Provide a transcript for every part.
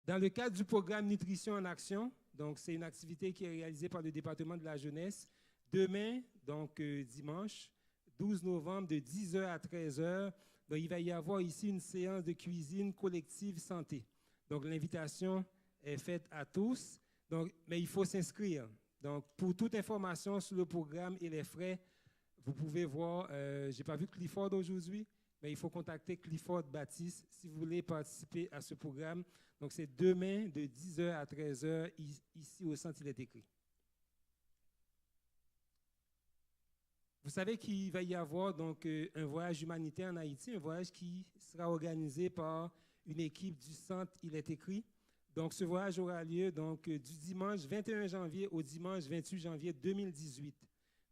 Dans le cadre du programme Nutrition en Action, donc c'est une activité qui est réalisée par le département de la jeunesse, demain, donc dimanche, 12 novembre, de 10h à 13h, donc, il va y avoir ici une séance de cuisine collective santé. Donc, l'invitation est faite à tous, donc, mais il faut s'inscrire. Donc, pour toute information sur le programme et les frais, vous pouvez voir, je n'ai pas vu Clifford aujourd'hui, mais il faut contacter Clifford Baptiste si vous voulez participer à ce programme. Donc, c'est demain de 10h à 13h, ici au centre, il est écrit. Vous savez qu'il va y avoir donc un voyage humanitaire en Haïti, un voyage qui sera organisé par une équipe du centre, il est écrit. Donc, ce voyage aura lieu donc, du dimanche 21 janvier au dimanche 28 janvier 2018.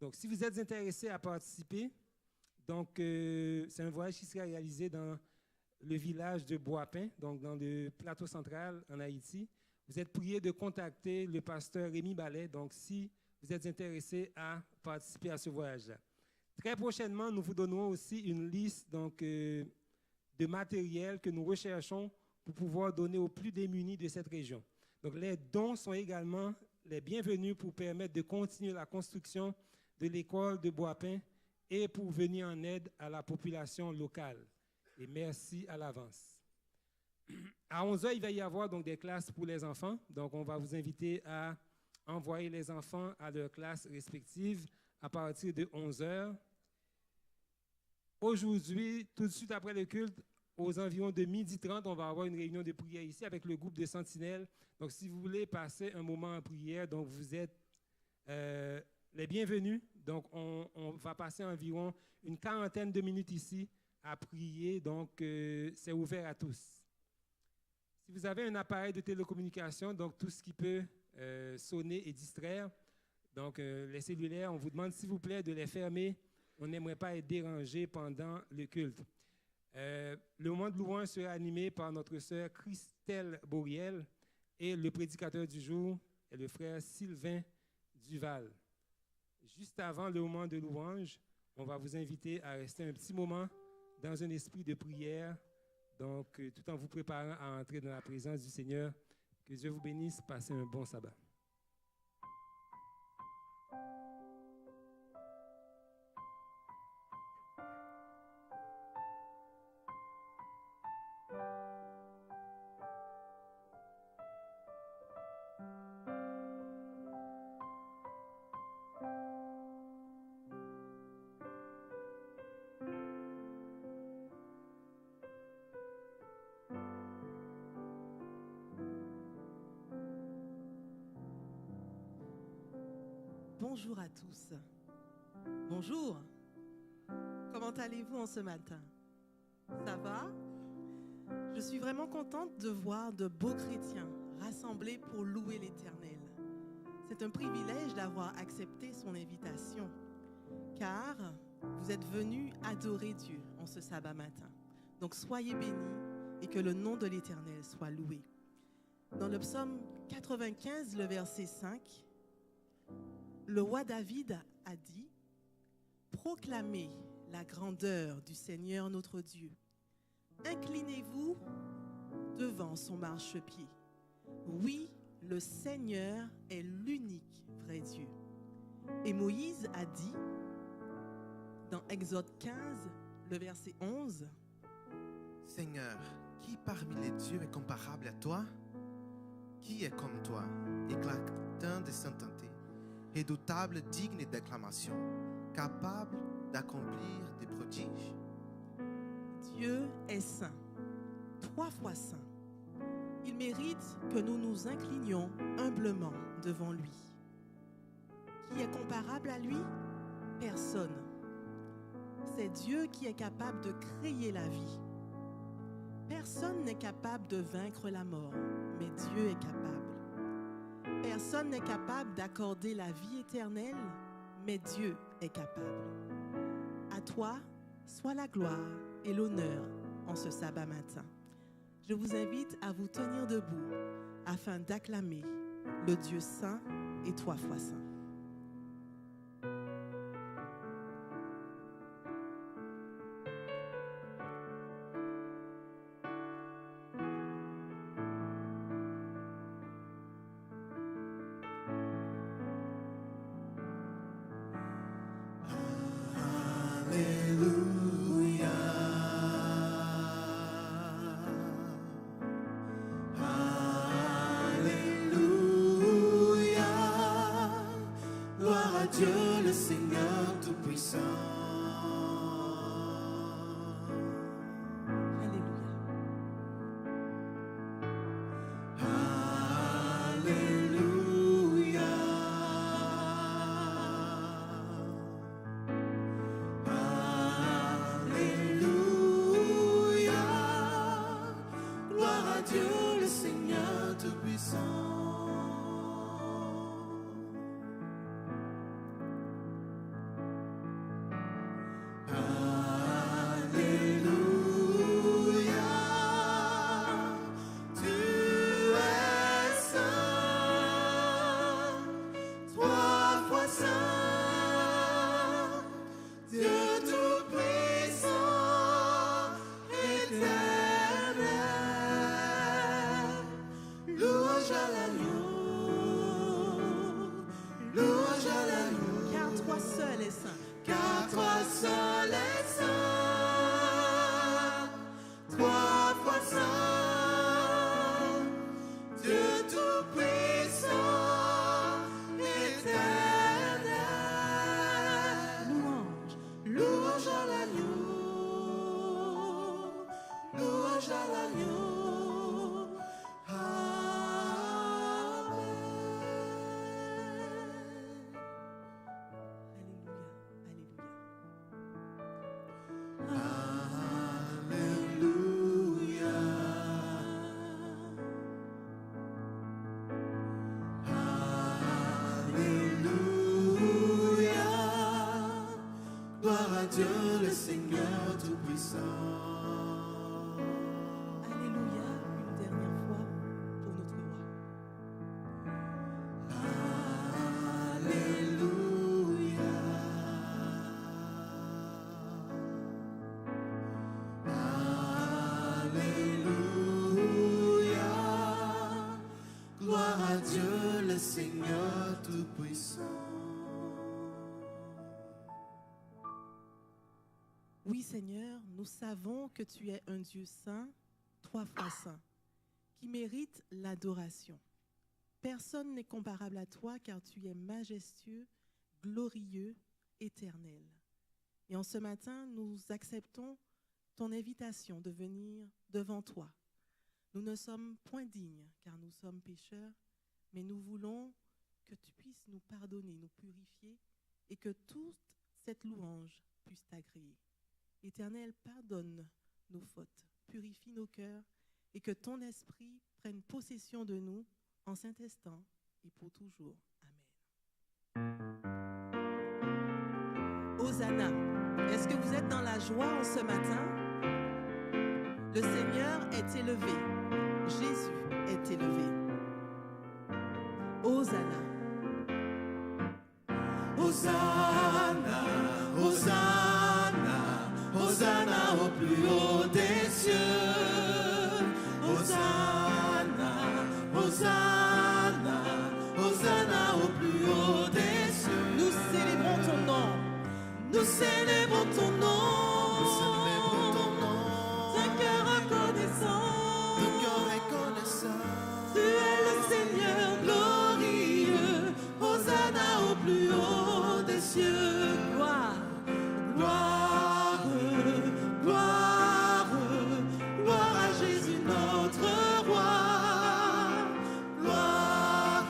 Donc, si vous êtes intéressé à participer, donc c'est un voyage qui sera réalisé dans le village de Bois-Pin, donc dans le plateau central en Haïti. Vous êtes prié de contacter le pasteur Rémi Ballet, donc si vous êtes intéressé à participer à ce voyage-là. Très prochainement, nous vous donnerons aussi une liste donc, de matériel que nous recherchons pour pouvoir donner aux plus démunis de cette région. Donc, les dons sont également les bienvenus pour permettre de continuer la construction de l'école de Bois-Pin et pour venir en aide à la population locale. Et merci à l'avance. À 11h, il va y avoir donc des classes pour les enfants. Donc, on va vous inviter à envoyer les enfants à leurs classes respectives à partir de 11h. Aujourd'hui, tout de suite après le culte, aux environs de 12h30, on va avoir une réunion de prière ici avec le groupe de sentinelles. Donc, si vous voulez passer un moment en prière, donc vous êtes les bienvenus. Donc, on va passer environ une quarantaine de minutes ici à prier. Donc, c'est ouvert à tous. Si vous avez un appareil de télécommunication, donc tout ce qui peut sonner et distraire, donc les cellulaires, on vous demande s'il vous plaît de les fermer. On n'aimerait pas être dérangé pendant le culte. Le moment de louange sera animé par notre sœur Christelle Bouriel et le prédicateur du jour est le frère Sylvain Duval. Juste avant le moment de louange, on va vous inviter à rester un petit moment dans un esprit de prière, donc tout en vous préparant à entrer dans la présence du Seigneur. Que Dieu vous bénisse, passez un bon sabbat. Bonjour à tous. Bonjour. Comment allez-vous en ce matin? Ça va? Je suis vraiment contente de voir de beaux chrétiens rassemblés pour louer l'Éternel. C'est un privilège d'avoir accepté son invitation, car vous êtes venus adorer Dieu en ce sabbat matin. Donc soyez bénis et que le nom de l'Éternel soit loué. Dans le psaume 95, le verset 5, le roi David a dit « Proclamez la grandeur du Seigneur notre Dieu. Inclinez-vous devant son marchepied. Oui, le Seigneur est l'unique vrai Dieu. » Et Moïse a dit dans Exode 15, le verset 11, « Seigneur, qui parmi les dieux est comparable à toi? Qui est comme toi, éclatant de sainteté, redoutable, digne d'acclamation, capable d'accomplir des prodiges? » Dieu est saint, 3 fois saint. Il mérite que nous nous inclinions humblement devant lui. Qui est comparable à lui? Personne. C'est Dieu qui est capable de créer la vie. Personne n'est capable de vaincre la mort, mais Dieu est capable. Personne n'est capable d'accorder la vie éternelle, mais Dieu est capable. À toi, soit la gloire et l'honneur en ce sabbat matin. Je vous invite à vous tenir debout afin d'acclamer le Dieu saint et 3 fois saint. à Dieu le Seigneur Tout-Puissant. Alléluia. Alléluia. Alléluia. Gloire à Dieu le Seigneur Tout-Puissant. Car toi seul est saint. Car toi seul es saint, trois fois saint, Dieu Tout-Puissant, éternel. Louange. Louange à l'agneau, louange à l'agneau. Alléluia. Alléluia. Gloire à Dieu le Seigneur Tout-Puissant. Alléluia. Une dernière fois pour notre roi. Alléluia. Alléluia. Gloire à Dieu le Seigneur Tout-Puissant. Oui, Seigneur, nous savons que tu es un Dieu saint, trois fois saint, qui mérite l'adoration. Personne n'est comparable à toi car tu es majestueux, glorieux, éternel. Et en ce matin, nous acceptons ton invitation de venir devant toi. Nous ne sommes point dignes car nous sommes pécheurs, mais nous voulons que tu puisses nous pardonner, nous purifier et que toute cette louange puisse t'agréer. Éternel, pardonne nos fautes, purifie nos cœurs et que ton esprit prenne possession de nous en Saint-Instant et pour toujours. Amen. Hosanna. Est-ce que vous êtes dans la joie en ce matin? Le Seigneur est élevé. Jésus est élevé. Hosanna. Hosanna, Hosanna, Hosanna au plus haut des cieux. Hosanna, Hosanna, Hosanna au plus haut des cieux. Nous célébrons ton nom. Nous célébrons ton nom. Nous célébrons ton nom. D'un cœur reconnaissant. De cœur reconnaissant. Tu es le Seigneur glorieux. Hosanna au plus haut des cieux. Gloire. Gloire, gloire, gloire à Jésus notre roi. Gloire,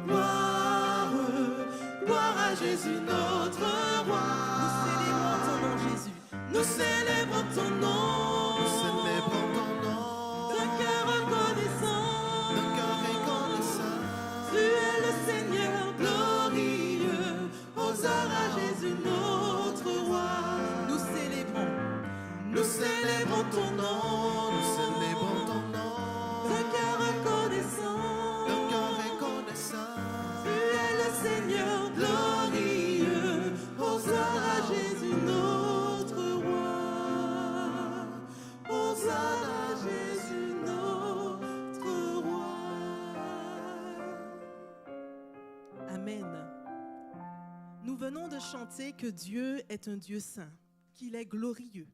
gloire, gloire à Jésus notre roi. Nous célébrons ton nom, Jésus. Nous célébrons ton nom. Nous célébrons ton nom. D'un cœur reconnaissant. De cœur reconnaissant. Tu es le Seigneur glorieux. Hosanna à Jésus notre roi. Nous célébrons. Nous célébrons ton nom. Nous célébrons ton nom. D'un cœur reconnaissant. De cœur reconnaissant. Tu es le Seigneur glorieux. Hosanna à Jésus notre roi. Hosanna à Jésus notre roi. Amen. Nous venons de chanter que Dieu est un Dieu saint, qu'il est glorieux.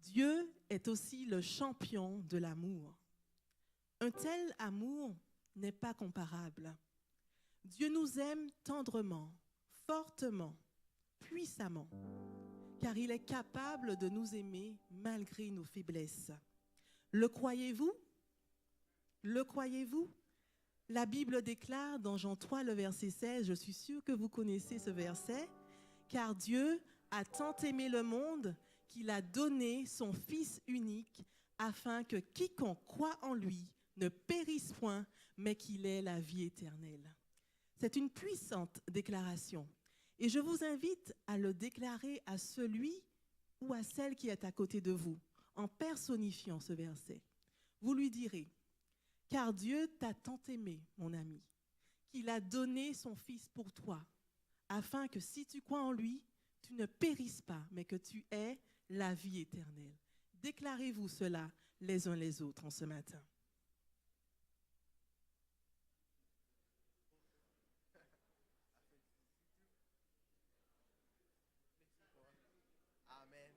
Dieu est aussi le champion de l'amour. Un tel amour n'est pas comparable. Dieu nous aime tendrement, fortement, puissamment, car il est capable de nous aimer malgré nos faiblesses. Le croyez-vous? Le croyez-vous? La Bible déclare dans Jean 3, le verset 16, je suis sûre que vous connaissez ce verset, « Car Dieu a tant aimé le monde qu'il a donné son Fils unique afin que quiconque croit en lui ne périsse point, mais qu'il ait la vie éternelle. » C'est une puissante déclaration. Et je vous invite à le déclarer à celui ou à celle qui est à côté de vous, en personnifiant ce verset. Vous lui direz, « Car Dieu t'a tant aimé, mon ami, qu'il a donné son Fils pour toi, afin que si tu crois en lui, tu ne périsses pas, mais que tu aies la vie éternelle. » Déclarez-vous cela les uns les autres en ce matin. Amen.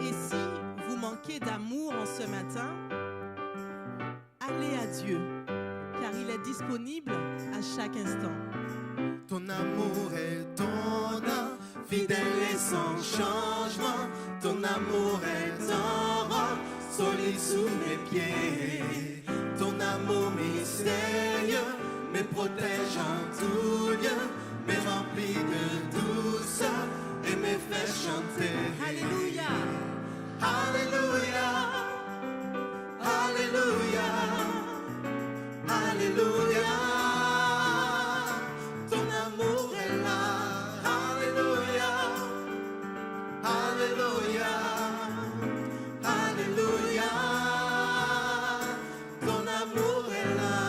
Et si vous manquez d'amour en ce matin, allez à Dieu, car il est disponible à chaque instant. Ton amour est étonnant, fidèle et sans changement. Ton amour est un roc solide sous mes pieds. Ton amour mystérieux me protège en tout lieu, me remplit de douceur et me fait chanter. Alléluia! Alléluia, Alléluia, Alléluia. Ton amour est là. Alléluia, Alléluia, Alléluia. Ton amour est là.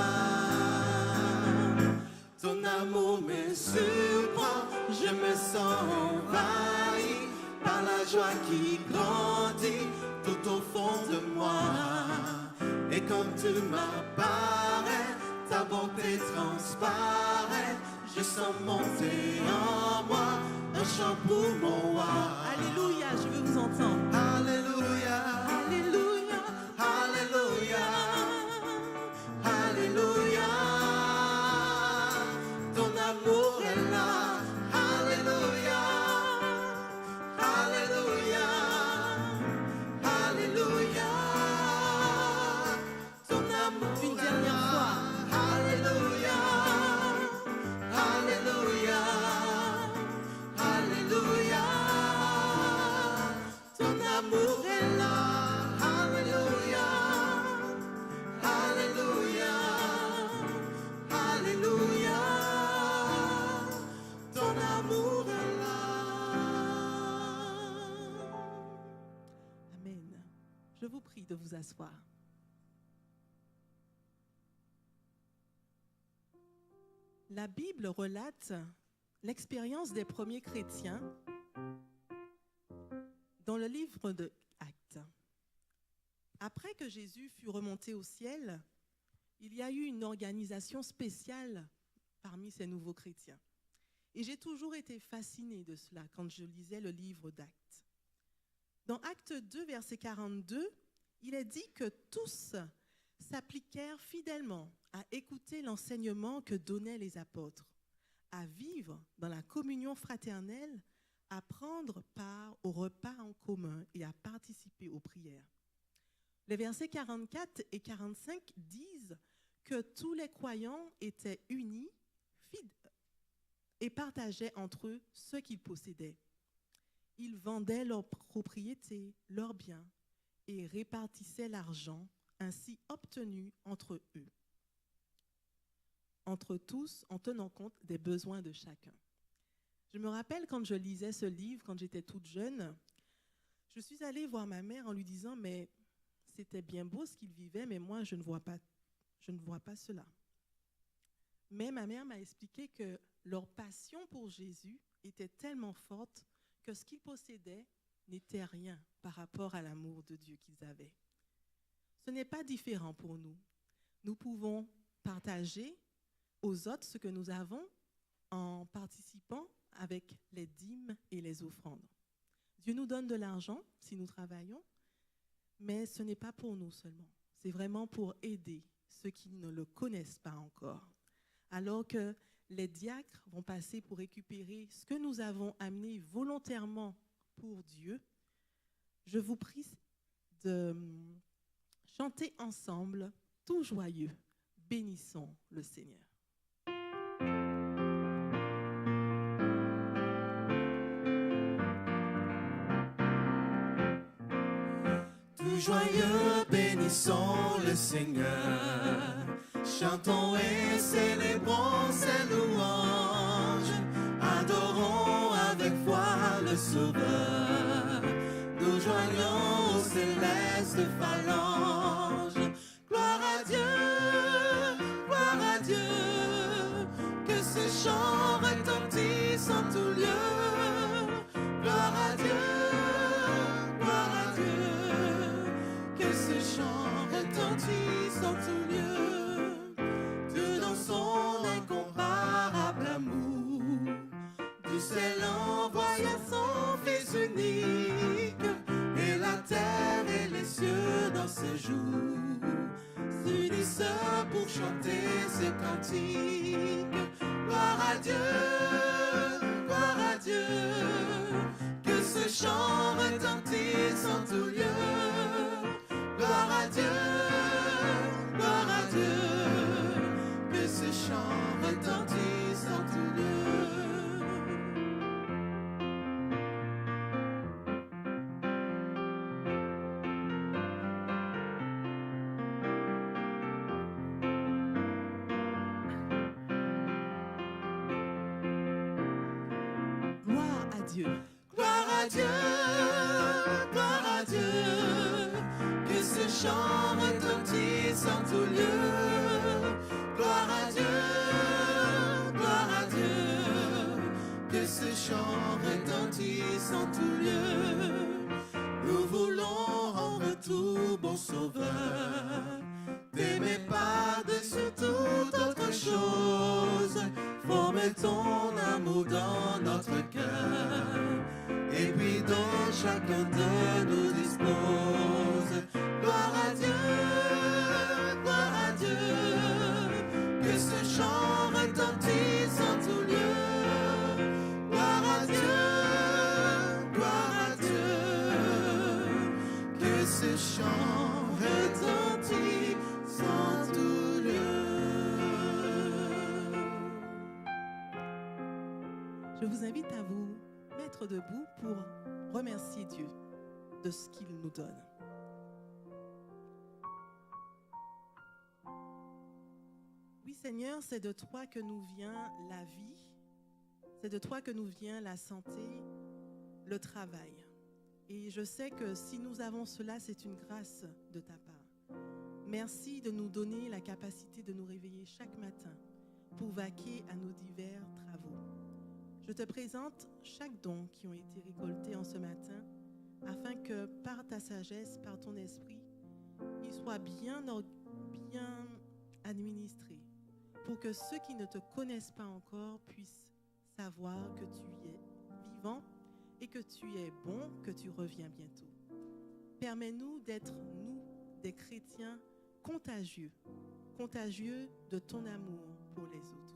Ton amour me surprend. Je me sens envahi par la joie qui grandit tout au fond de moi. Et quand tu m'apparais, ta bonté transparaît. Je sens monter en moi un chant pour mon roi. Alléluia, je veux vous entendre. Alléluia, Alléluia, Alléluia, Alléluia. Ton amour est là. Alléluia, Alléluia, Alléluia. Ton amour Une est dernière là. fois. Alléluia, Alléluia, Alléluia. Ton amour est là. Alléluia, Alléluia, Alléluia. Ton amour est là. Amen. Je vous prie de vous asseoir. La Bible relate l'expérience des premiers chrétiens dans le livre de Actes. Après que Jésus fut remonté au ciel, il y a eu une organisation spéciale parmi ces nouveaux chrétiens. Et j'ai toujours été fascinée de cela quand je lisais le livre d'Actes. Dans Actes 2, verset 42, il est dit que tous s'appliquèrent fidèlement à écouter l'enseignement que donnaient les apôtres, à vivre dans la communion fraternelle, à prendre part au repas en commun et à participer aux prières. Les versets 44 et 45 disent que tous les croyants étaient unis et partageaient entre eux ce qu'ils possédaient. Ils vendaient leurs propriétés, leurs biens et répartissaient l'argent ainsi obtenu entre eux, entre tous, en tenant compte des besoins de chacun. Je me rappelle quand je lisais ce livre, quand j'étais toute jeune, je suis allée voir ma mère en lui disant « mais c'était bien beau ce qu'ils vivaient, mais moi je ne vois pas cela ». Mais ma mère m'a expliqué que leur passion pour Jésus était tellement forte que ce qu'ils possédaient n'était rien par rapport à l'amour de Dieu qu'ils avaient. Ce n'est pas différent pour nous. Nous pouvons partager aux autres ce que nous avons en participant avec les dîmes et les offrandes. Dieu nous donne de l'argent si nous travaillons, mais ce n'est pas pour nous seulement. C'est vraiment pour aider ceux qui ne le connaissent pas encore. Alors que les diacres vont passer pour récupérer ce que nous avons amené volontairement pour Dieu, je vous prie de chanter ensemble, tout joyeux, bénissons le Seigneur. Tout joyeux, bénissons le Seigneur. Chantons et célébrons ses louanges. Adorons avec foi le Sauveur. Nous joignons aux célestes phalanges. Gloire à Dieu, que ce chant retentisse en tout lieu. Gloire à Dieu, que ce chant retentisse en tout lieu. Dieu dans son incomparable amour, du ciel envoya son Fils unique, et la terre et les cieux dans ce jour s'unissent pour chanter ce cantique. Gloire à Dieu, que ce chant retentisse en tout lieu. Gloire à Dieu, que ce chant retentisse en tout lieu. Gloire à Dieu. Gloire à Dieu, que ce chant retentisse en tout lieu. Gloire à Dieu, que ce chant retentisse en tout lieu. Nous voulons en retour, bon Sauveur, t'aimer par-dessus toute autre chose. Former ton amour dans notre cœur, et puis dont chacun de nous dispose. Gloire à Dieu, que ce chant retentisse en tout lieu. Gloire à Dieu, que ce chant retentisse en tout lieu. Je vous invite à vous mettre debout pour remercier Dieu de ce qu'il nous donne. Oui Seigneur, c'est de toi que nous vient la vie, c'est de toi que nous vient la santé, le travail. Et je sais que si nous avons cela, c'est une grâce de ta part. Merci de nous donner la capacité de nous réveiller chaque matin pour vaquer à nos divers travaux. Je te présente chaque don qui ont été récoltés en ce matin, afin que par ta sagesse, par ton esprit, il soit bien administré, pour que ceux qui ne te connaissent pas encore puissent savoir que tu es vivant et que tu es bon, que tu reviens bientôt. Permets-nous d'être, nous, des chrétiens contagieux de ton amour pour les autres.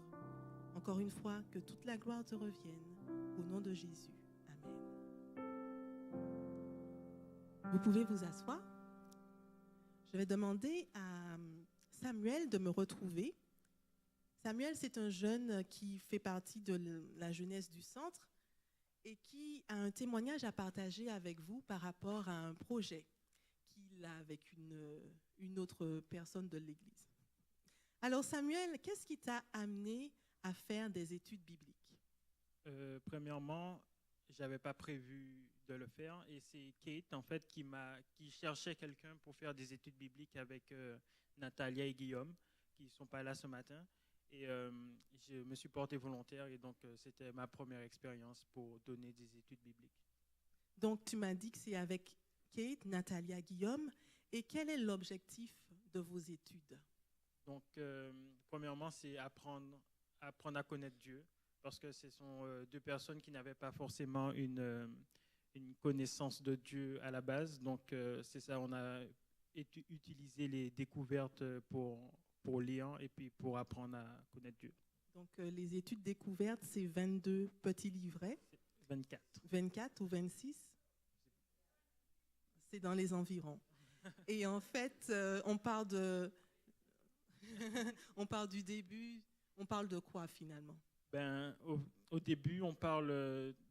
Encore une fois, que toute la gloire te revienne. Au nom de Jésus. Amen. Vous pouvez vous asseoir. Je vais demander à Samuel de me retrouver. Samuel, c'est un jeune qui fait partie de la jeunesse du centre et qui a un témoignage à partager avec vous par rapport à un projet qu'il a avec une autre personne de l'Église. Alors Samuel, qu'est-ce qui t'a amené à faire des études bibliques? Premièrement, je n'avais pas prévu de le faire et c'est Kate en fait qui cherchait quelqu'un pour faire des études bibliques avec Natalia et Guillaume qui ne sont pas là ce matin et je me suis porté volontaire et donc c'était ma première expérience pour donner des études bibliques. Donc tu m'as dit que c'est avec Kate, Natalia, Guillaume, et quel est l'objectif de vos études? Donc, premièrement, c'est apprendre à connaître Dieu, parce que ce sont deux personnes qui n'avaient pas forcément une connaissance de Dieu à la base. Donc, c'est ça, on a utilisé les découvertes pour lire et puis pour apprendre à connaître Dieu. Donc, les études découvertes, c'est 22 petits livrets. 24. 24 ou 26? C'est dans les environs. Et en fait, on parle on parle du début. On parle de quoi finalement? Ben, au début, on parle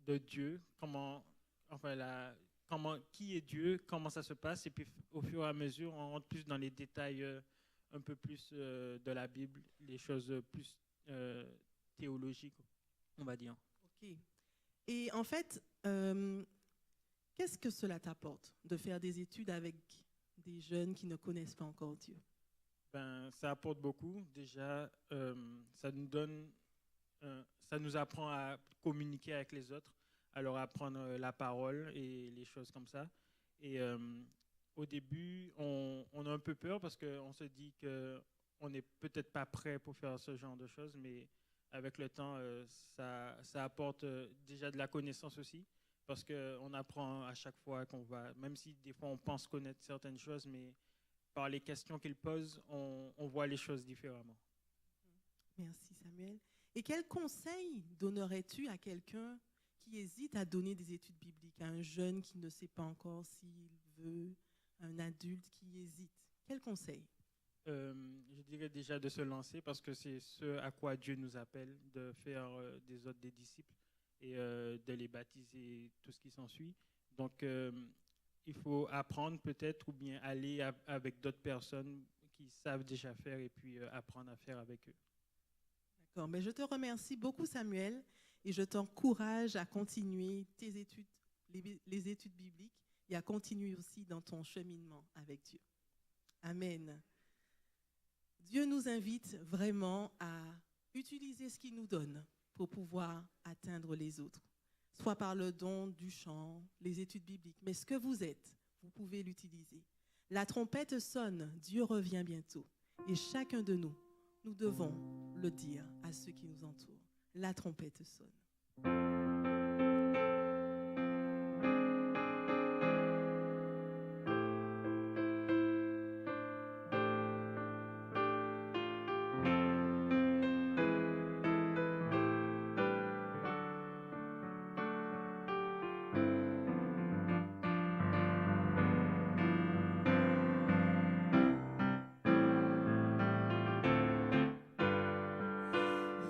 de Dieu, qui est Dieu, comment ça se passe, et puis au fur et à mesure, on rentre plus dans les détails un peu plus de la Bible, les choses plus théologiques, on va dire. Ok. Et en fait, qu'est-ce que cela t'apporte de faire des études avec des jeunes qui ne connaissent pas encore Dieu? Ben, ça apporte beaucoup. Déjà, ça nous apprend à communiquer avec les autres, à leur apprendre la parole et les choses comme ça. Et au début, on a un peu peur parce qu'on se dit qu'on n'est peut-être pas prêt pour faire ce genre de choses, mais avec le temps, ça apporte déjà de la connaissance aussi, parce qu'on apprend à chaque fois qu'on va, même si des fois on pense connaître certaines choses, mais par les questions qu'ils posent, on voit les choses différemment. Merci Samuel. Et quel conseil donnerais-tu à quelqu'un qui hésite à donner des études bibliques, à un jeune qui ne sait pas encore s'il veut, un adulte qui hésite? Quel conseil? Je dirais déjà de se lancer, parce que c'est ce à quoi Dieu nous appelle, de faire des autres des disciples et de les baptiser, tout ce qui s'ensuit. Donc, il faut apprendre peut-être, ou bien aller avec d'autres personnes qui savent déjà faire et puis apprendre à faire avec eux. D'accord, mais je te remercie beaucoup Samuel et je t'encourage à continuer tes études, les études bibliques, et à continuer aussi dans ton cheminement avec Dieu. Amen. Dieu nous invite vraiment à utiliser ce qu'il nous donne pour pouvoir atteindre les autres, soit par le don du chant, les études bibliques. Mais ce que vous êtes, vous pouvez l'utiliser. La trompette sonne, Dieu revient bientôt. Et chacun de nous, nous devons le dire à ceux qui nous entourent. La trompette sonne.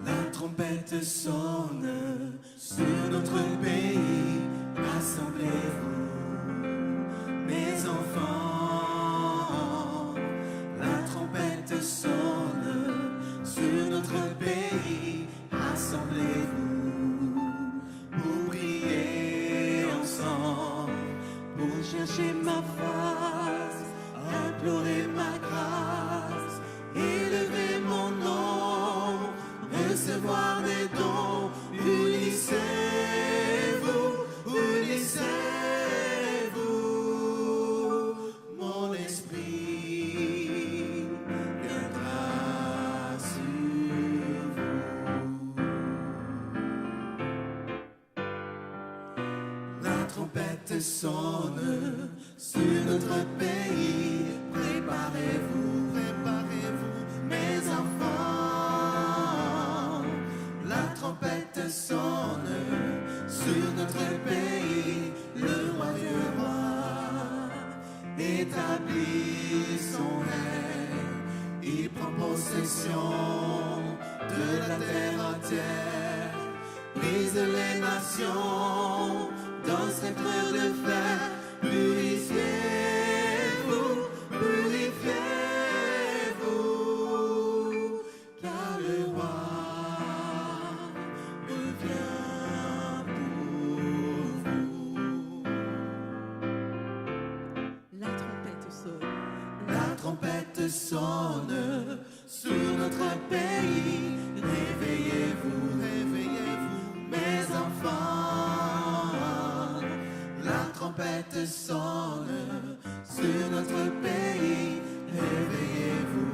La trompette sonne sur notre pays, rassemblez-vous, mes enfants. La trompette sonne sur notre pays, rassemblez-vous, pour prier ensemble, pour chercher ma face, implorer ma grâce, élever mon nom, recevoir des dons. Unissez-vous, mon esprit viendra sur vous. La trompette sonne sur notre pays, préparez-vous, mes enfants. La trompette sonne sur notre pays, le roi du roi établit son règne, il prend possession de la terre entière, brise les nations dans cette heure de fer. Purifiez-vous, car le roi revient pour vous. La trompette sonne. La trompette sonne sur notre pays. Réveillez-vous, mes enfants. La trompette sonne sur notre pays. Réveillez-vous.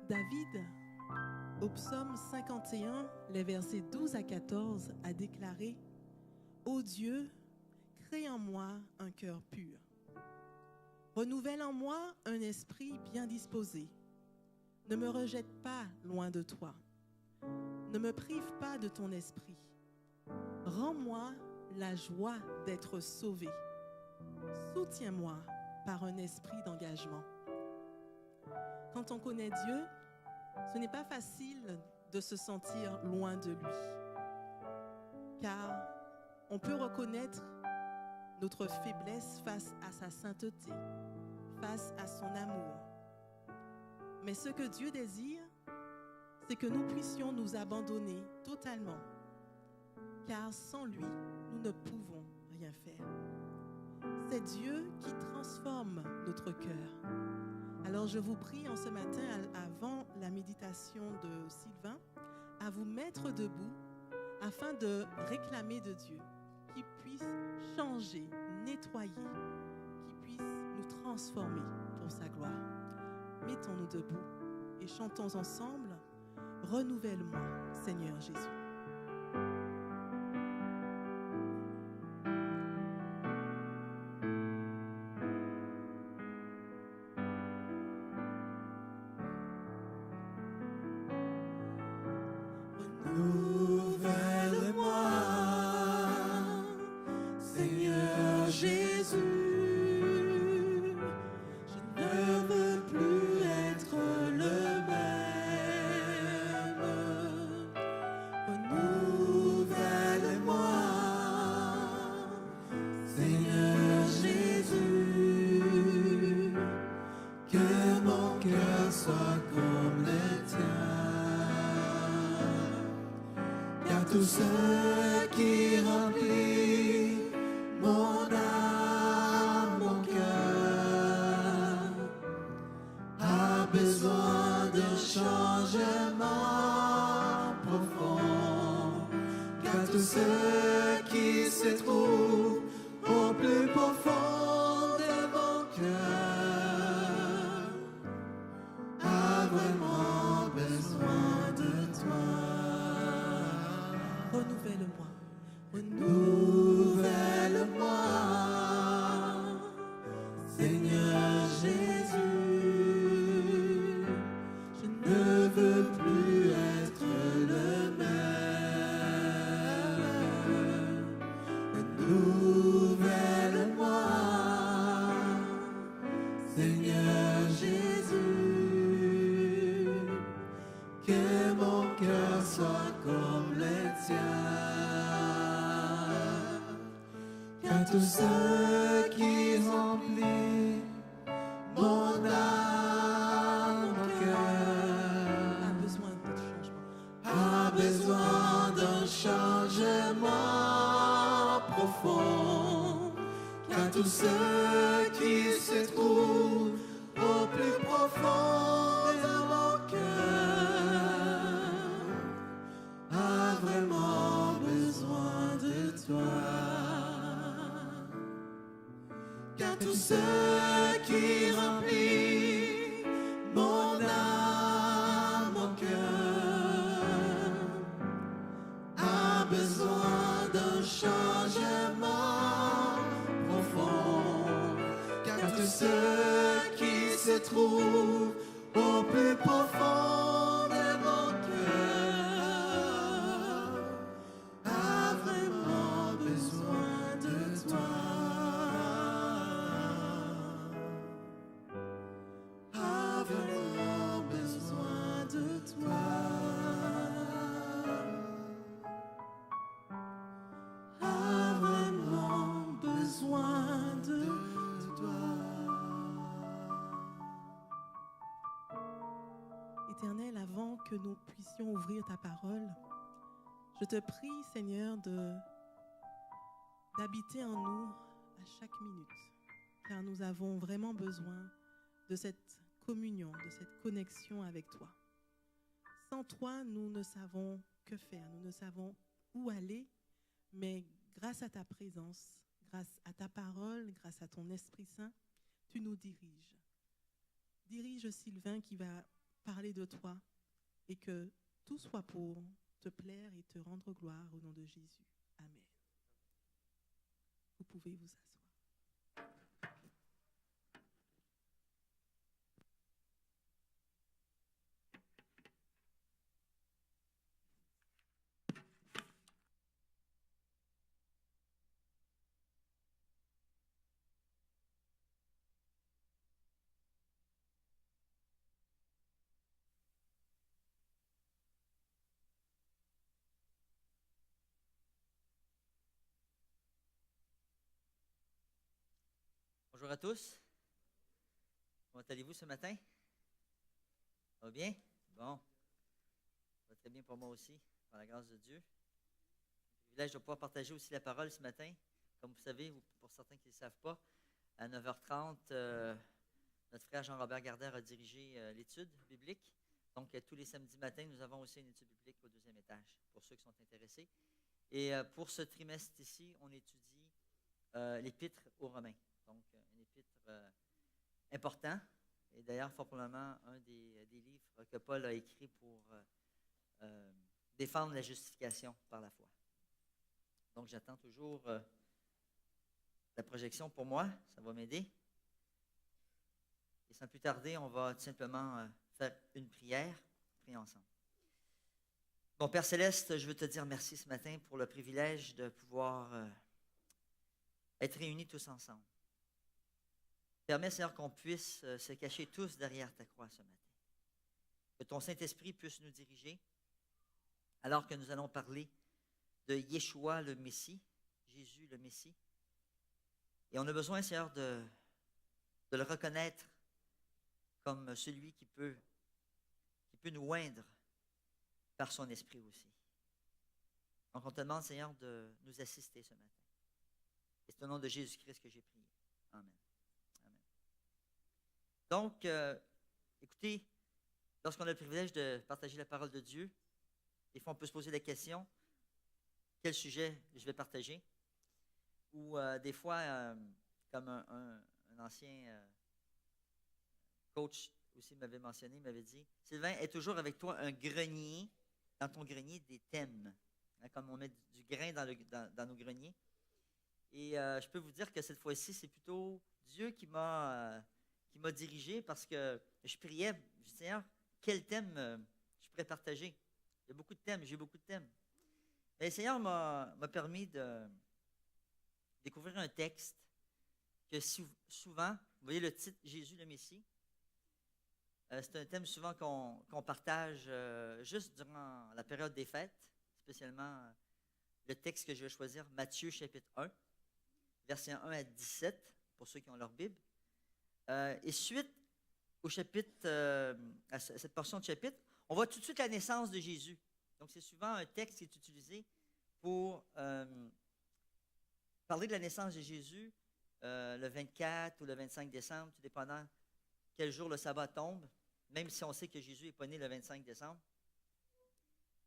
David, au psaume 51, les versets 12 à 14, a déclaré « Ô Dieu, crée en moi un cœur pur. Renouvelle en moi un esprit bien disposé. Ne me rejette pas loin de toi. Ne me prive pas de ton esprit. Rends-moi la joie d'être sauvé. Soutiens-moi par un esprit d'engagement. » Quand on connaît Dieu, ce n'est pas facile de se sentir loin de lui, car on peut reconnaître notre faiblesse face à sa sainteté, face à son amour. Mais ce que Dieu désire, c'est que nous puissions nous abandonner totalement, car sans lui, nous ne pouvons rien faire. C'est Dieu qui transforme notre cœur. Alors je vous prie en ce matin, avant la méditation de Sylvain, à vous mettre debout afin de réclamer de Dieu qu'il puisse changer, nettoyer, qu'il puisse nous transformer pour sa gloire. Mettons-nous debout et chantons ensemble « Renouvelle-moi, Seigneur Jésus ». Renouvelle-moi, Seigneur Jésus. Je ne veux plus être le même. Renouvelle-moi, Seigneur Jésus. Que mon cœur soit comme le tien. Tout ce qui remplit mon âme, mon cœur, a besoin d'un changement profond. Car tout ce qui se trouve au plus profond de mon cœur a vraiment besoin de toi. Renouvelle-moi, renouvelle-moi, Seigneur Jésus. Je ne veux plus être le même. Renouvelle-moi, Seigneur Jésus. Que mon cœur soit comme le tien. Car tout ce qui remplit mon âme, mon cœur, a besoin d'un changement profond. Car tout ce qui se trouve au plus profond de mon cœur a vraiment besoin de toi. Car tout ce qui remplit mon âme, mon cœur a besoin d'un changement profond. Car tout ce qui se trouve au plus profond de mon cœur a vraiment besoin de toi. A vraiment besoin de toi. A vraiment besoin de toi. Éternel, avant que nous puissions ouvrir ta parole, je te prie, Seigneur, d'habiter en nous à chaque minute, car nous avons vraiment besoin de cette communion, de cette connexion avec toi. Sans toi, nous ne savons que faire, nous ne savons où aller, mais grâce à ta présence, grâce à ta parole, grâce à ton Esprit Saint, tu nous diriges. Dirige Sylvain qui va parler de toi et que tout soit pour te plaire et te rendre gloire au nom de Jésus. Amen. Vous pouvez vous asseoir. Bonjour à tous. Comment allez-vous ce matin? Ça va bien? Bon. Ça va très bien pour moi aussi, par la grâce de Dieu. Le privilège de pouvoir partager aussi la parole ce matin. Comme vous savez, ou pour certains qui ne le savent pas, à 9h30, notre frère Jean-Robert Gardère a dirigé l'étude biblique. Donc, tous les samedis matins, nous avons aussi une étude biblique au 2e étage, pour ceux qui sont intéressés. Et pour ce trimestre ici, on étudie l'Épître aux Romains. Donc, un épître important, et d'ailleurs, fort probablement un des livres que Paul a écrit pour défendre la justification par la foi. Donc, j'attends toujours la projection pour moi, ça va m'aider. Et sans plus tarder, on va tout simplement faire une prière, prier ensemble. Bon, Père Céleste, je veux te dire merci ce matin pour le privilège de pouvoir être réunis tous ensemble. Permets, Seigneur, qu'on puisse se cacher tous derrière ta croix ce matin. Que ton Saint-Esprit puisse nous diriger alors que nous allons parler de Yeshua le Messie, Jésus le Messie. Et on a besoin, Seigneur, de le reconnaître comme celui qui peut nous oindre par son esprit aussi. Donc on te demande, Seigneur, de nous assister ce matin. Et c'est au nom de Jésus-Christ que j'ai prié. Amen. Donc, écoutez, lorsqu'on a le privilège de partager la parole de Dieu, des fois on peut se poser la question, quel sujet je vais partager? Ou des fois, comme un ancien coach aussi m'avait mentionné, m'avait dit, Sylvain, est toujours avec toi un grenier, dans ton grenier, des thèmes. Hein, comme on met du grain dans nos greniers. Et je peux vous dire que cette fois-ci, c'est plutôt Dieu qui m'a dirigé parce que je priais, je disais, Seigneur, quel thème je pourrais partager? Il y a beaucoup de thèmes, j'ai beaucoup de thèmes. Et le Seigneur m'a permis de découvrir un texte que souvent, vous voyez le titre, Jésus le Messie, c'est un thème souvent qu'on partage juste durant la période des fêtes, spécialement le texte que je vais choisir, Matthieu chapitre 1, versets 1 à 17, pour ceux qui ont leur Bible. Et suite au chapitre, à cette portion de chapitre, on voit tout de suite la naissance de Jésus. Donc, c'est souvent un texte qui est utilisé pour parler de la naissance de Jésus le 24 ou le 25 décembre, tout dépendant quel jour le sabbat tombe, même si on sait que Jésus n'est pas né le 25 décembre.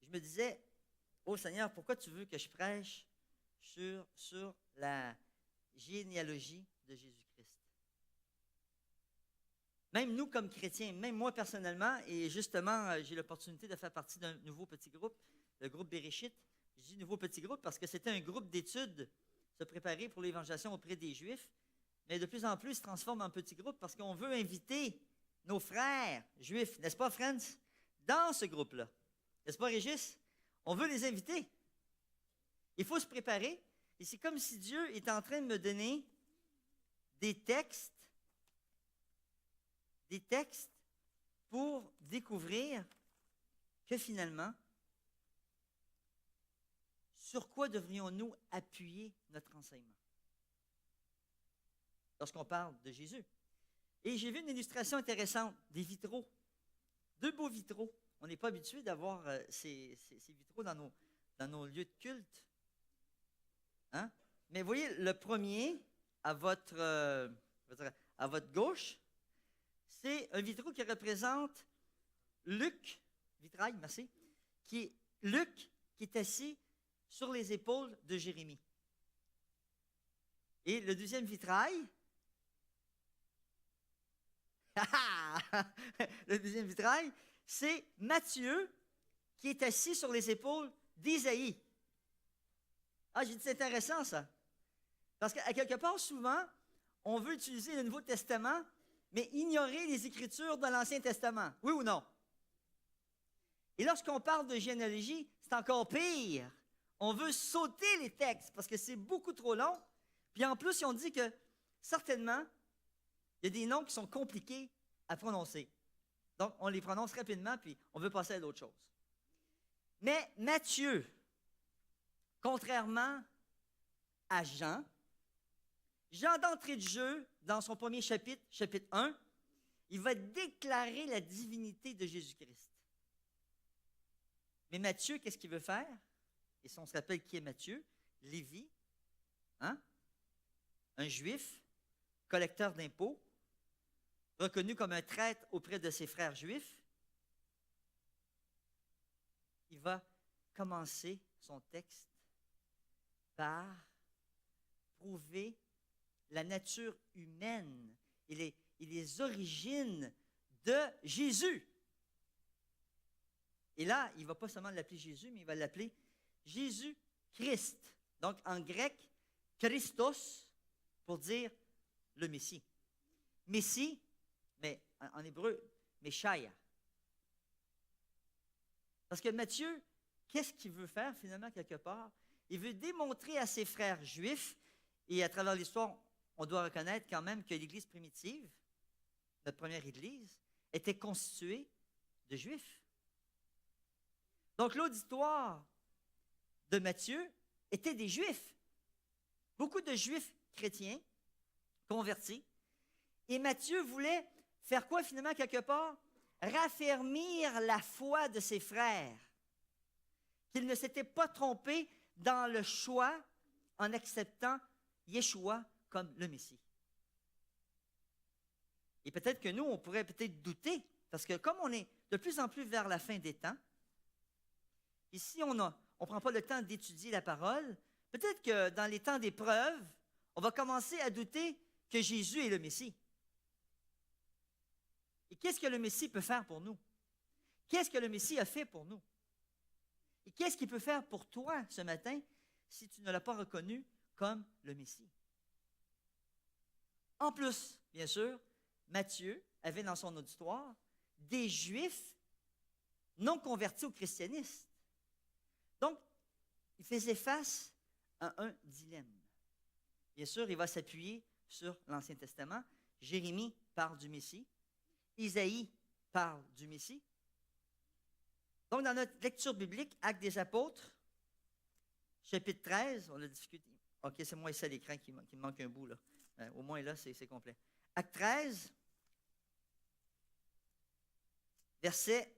Je me disais, oh Seigneur, pourquoi tu veux que je prêche sur la généalogie de Jésus-Christ? Même nous, comme chrétiens, même moi personnellement, et justement, j'ai l'opportunité de faire partie d'un nouveau petit groupe, le groupe Bereshit. Je dis nouveau petit groupe parce que c'était un groupe d'études, se préparer pour l'évangélisation auprès des Juifs, mais de plus en plus, il se transforme en petit groupe parce qu'on veut inviter nos frères juifs, n'est-ce pas, friends, dans ce groupe-là. N'est-ce pas, Régis? On veut les inviter. Il faut se préparer. Et c'est comme si Dieu est en train de me donner des textes pour découvrir que finalement, sur quoi devrions-nous appuyer notre enseignement lorsqu'on parle de Jésus? Et j'ai vu une illustration intéressante, des vitraux. 2 beaux vitraux. On n'est pas habitué d'avoir ces vitraux dans nos lieux de culte. Hein? Mais vous voyez, le premier, à votre gauche, c'est un vitraux qui représente Luc, vitrail, merci, Luc qui est assis sur les épaules de Jérémie. Et le deuxième vitrail, le deuxième vitrail, c'est Matthieu qui est assis sur les épaules d'Isaïe. Ah, j'ai dit, c'est intéressant ça. Parce qu'à quelque part, souvent, on veut utiliser le Nouveau Testament, mais ignorer les Écritures de l'Ancien Testament. Oui ou non? Et lorsqu'on parle de généalogie, c'est encore pire. On veut sauter les textes parce que c'est beaucoup trop long. Puis en plus, on dit que certainement, il y a des noms qui sont compliqués à prononcer. Donc, on les prononce rapidement, puis on veut passer à d'autres choses. Mais Matthieu, contrairement à Jean d'entrée de jeu, dans son premier chapitre, chapitre 1, il va déclarer la divinité de Jésus-Christ. Mais Matthieu, qu'est-ce qu'il veut faire? Et si on se rappelle qui est Matthieu, Lévi, hein? Un juif, collecteur d'impôts, reconnu comme un traître auprès de ses frères juifs, il va commencer son texte par prouver la nature humaine et les origines de Jésus. Et là, il ne va pas seulement l'appeler Jésus, mais il va l'appeler Jésus-Christ. Donc, en grec, Christos, pour dire le Messie. Messie, mais en hébreu, Meshaya. Parce que Matthieu, qu'est-ce qu'il veut faire finalement quelque part? Il veut démontrer à ses frères juifs, et à travers l'histoire, on doit reconnaître quand même que l'Église primitive, notre première Église, était constituée de Juifs. Donc l'auditoire de Matthieu était des Juifs. Beaucoup de Juifs chrétiens convertis. Et Matthieu voulait faire quoi finalement quelque part? Raffermir la foi de ses frères. Qu'ils ne s'étaient pas trompés dans le choix en acceptant Yeshua comme le Messie. Et peut-être que nous, on pourrait peut-être douter, parce que comme on est de plus en plus vers la fin des temps, ici on ne prend pas le temps d'étudier la parole, peut-être que dans les temps d'épreuve, on va commencer à douter que Jésus est le Messie. Et qu'est-ce que le Messie peut faire pour nous? Qu'est-ce que le Messie a fait pour nous? Et qu'est-ce qu'il peut faire pour toi ce matin si tu ne l'as pas reconnu comme le Messie? En plus, bien sûr, Matthieu avait dans son auditoire des Juifs non convertis au christianisme. Donc, il faisait face à un dilemme. Bien sûr, il va s'appuyer sur l'Ancien Testament. Jérémie parle du Messie. Isaïe parle du Messie. Donc, dans notre lecture biblique, Actes des Apôtres, chapitre 13, on a discuté. OK, c'est moi ici à l'écran qui me manque un bout, là. Au moins, là, c'est complet. Acte 13, versets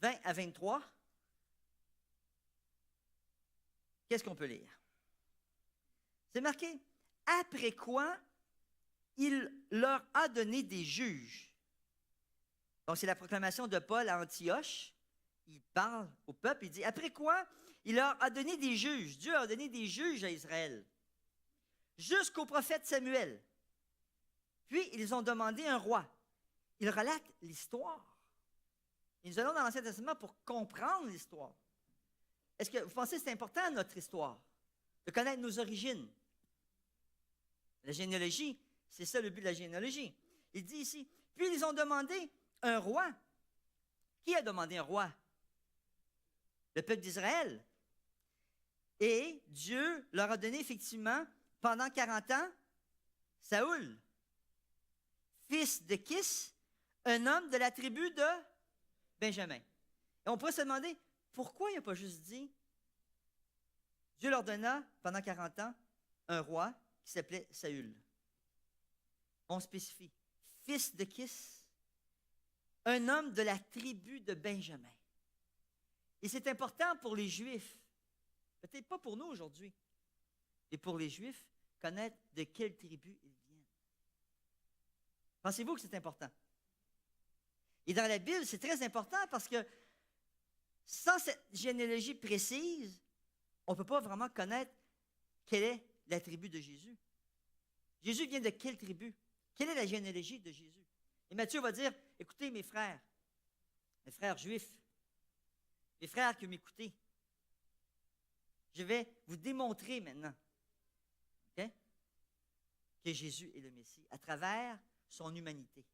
20 à 23. Qu'est-ce qu'on peut lire? C'est marqué, « Après quoi, il leur a donné des juges. » Donc, c'est la proclamation de Paul à Antioche. Il parle au peuple, il dit, « Après quoi, il leur a donné des juges. » Dieu a donné des juges à Israël. Jusqu'au prophète Samuel. Puis, ils ont demandé un roi. Il relate l'histoire. Et nous allons dans l'Ancien Testament pour comprendre l'histoire. Est-ce que vous pensez que c'est important, notre histoire, de connaître nos origines? La généalogie, c'est ça le but de la généalogie. Il dit ici, puis ils ont demandé un roi. Qui a demandé un roi? Le peuple d'Israël. Et Dieu leur a donné effectivement, pendant 40 ans, Saoul, fils de Kis, un homme de la tribu de Benjamin. Et on pourrait se demander, pourquoi il n'a pas juste dit, Dieu leur donna, pendant 40 ans, un roi qui s'appelait Saül. On spécifie, fils de Kis, un homme de la tribu de Benjamin. Et c'est important pour les Juifs, peut-être pas pour nous aujourd'hui, et pour les Juifs, connaître de quelle tribu ils viennent. Pensez-vous que c'est important? Et dans la Bible, c'est très important parce que sans cette généalogie précise, on ne peut pas vraiment connaître quelle est la tribu de Jésus. Jésus vient de quelle tribu? Quelle est la généalogie de Jésus? Et Matthieu va dire, écoutez mes frères, mes frères juifs, mes frères qui m'écoutez, je vais vous démontrer maintenant, okay, que Jésus est le Messie à travers son humanité.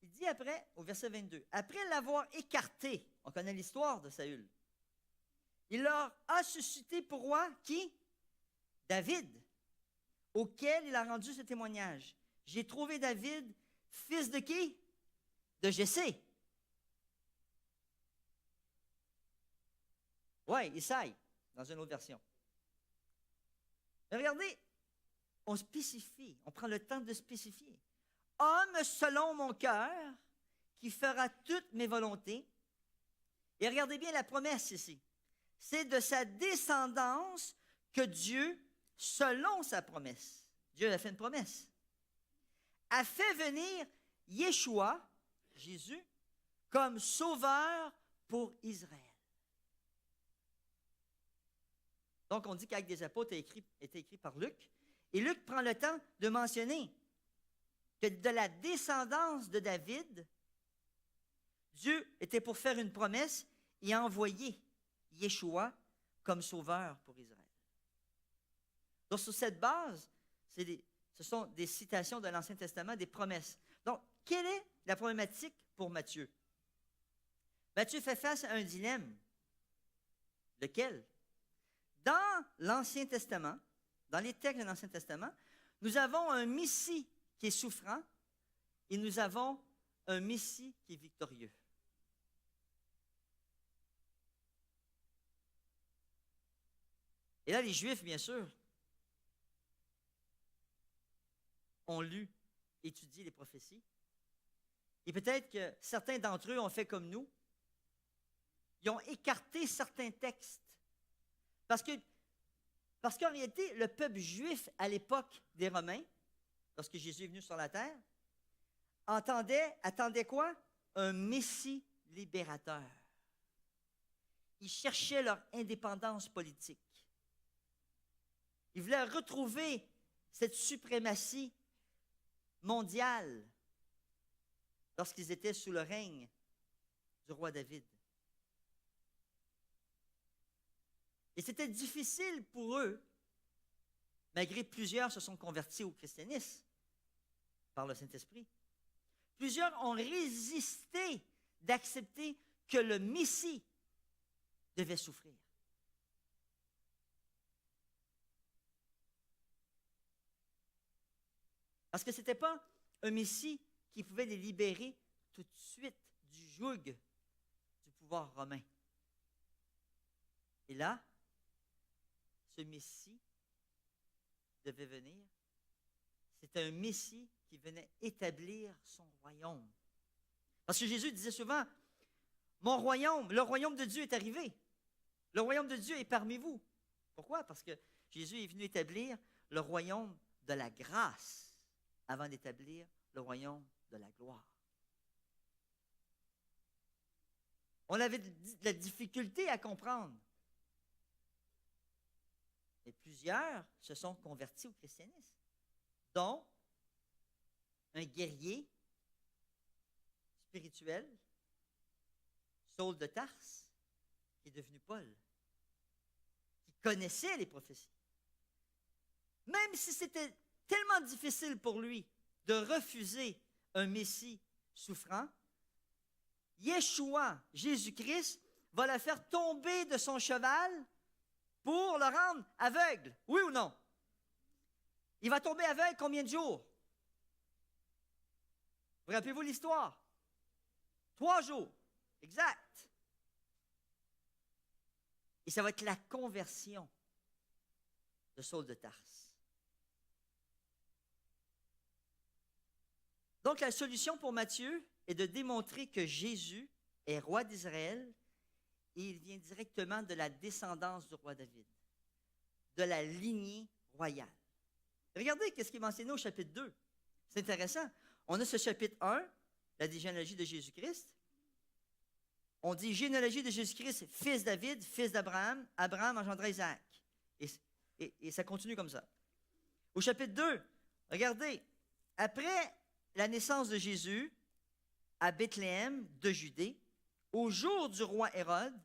Il dit après, au verset 22, « Après l'avoir écarté, on connaît l'histoire de Saül, il leur a suscité pour roi qui? David, auquel il a rendu ce témoignage. J'ai trouvé David, fils de qui? De Jessé. » Oui, Isaïe, dans une autre version. Mais regardez, on spécifie, on prend le temps de spécifier. Homme selon mon cœur, qui fera toutes mes volontés. Et regardez bien la promesse ici. C'est de sa descendance que Dieu, selon sa promesse, Dieu a fait une promesse, a fait venir Yeshua, Jésus, comme sauveur pour Israël. Donc, on dit qu'Actes des Apôtres était écrit par Luc. Et Luc prend le temps de mentionner que de la descendance de David, Dieu était pour faire une promesse et envoyer Yeshua comme sauveur pour Israël. Donc, sur cette base, ce sont des citations de l'Ancien Testament, des promesses. Donc, quelle est la problématique pour Matthieu? Matthieu fait face à un dilemme. Lequel? Dans l'Ancien Testament, dans les textes de l'Ancien Testament, nous avons un Messie qui est souffrant et nous avons un Messie qui est victorieux. Et là, les Juifs, bien sûr, ont lu, étudié les prophéties. Et peut-être que certains d'entre eux ont fait comme nous. Ils ont écarté certains textes. Parce qu'en réalité, le peuple juif à l'époque des Romains, lorsque Jésus est venu sur la terre, attendait quoi? Un Messie libérateur. Ils cherchaient leur indépendance politique. Ils voulaient retrouver cette suprématie mondiale lorsqu'ils étaient sous le règne du roi David. Et c'était difficile pour eux, malgré plusieurs se sont convertis au christianisme par le Saint-Esprit. Plusieurs ont résisté d'accepter que le Messie devait souffrir. Parce que ce n'était pas un Messie qui pouvait les libérer tout de suite du joug du pouvoir romain. Et là, ce Messie devait venir. C'était un Messie qui venait établir son royaume. Parce que Jésus disait souvent, mon royaume, le royaume de Dieu est arrivé. Le royaume de Dieu est parmi vous. Pourquoi? Parce que Jésus est venu établir le royaume de la grâce avant d'établir le royaume de la gloire. On avait de la difficulté à comprendre. Et plusieurs se sont convertis au christianisme, dont un guerrier spirituel, Saul de Tarse, qui est devenu Paul, qui connaissait les prophéties. Même si c'était tellement difficile pour lui de refuser un Messie souffrant, Yeshua, Jésus-Christ, va le faire tomber de son cheval pour le rendre aveugle. Oui ou non? Il va tomber aveugle combien de jours? Vous rappelez-vous l'histoire? 3 jours. Exact. Et ça va être la conversion de Saul de Tarse. Donc, la solution pour Matthieu est de démontrer que Jésus est roi d'Israël et il vient directement de la descendance du roi David, de la lignée royale. Regardez ce qui est mentionné au chapitre 2. C'est intéressant. On a ce chapitre 1, la généalogie de Jésus-Christ. On dit généalogie de Jésus-Christ, fils David, fils d'Abraham. Abraham engendra Isaac. Et ça continue comme ça. Au chapitre 2, regardez, après la naissance de Jésus, à Bethléem de Judée, au jour du roi Hérode,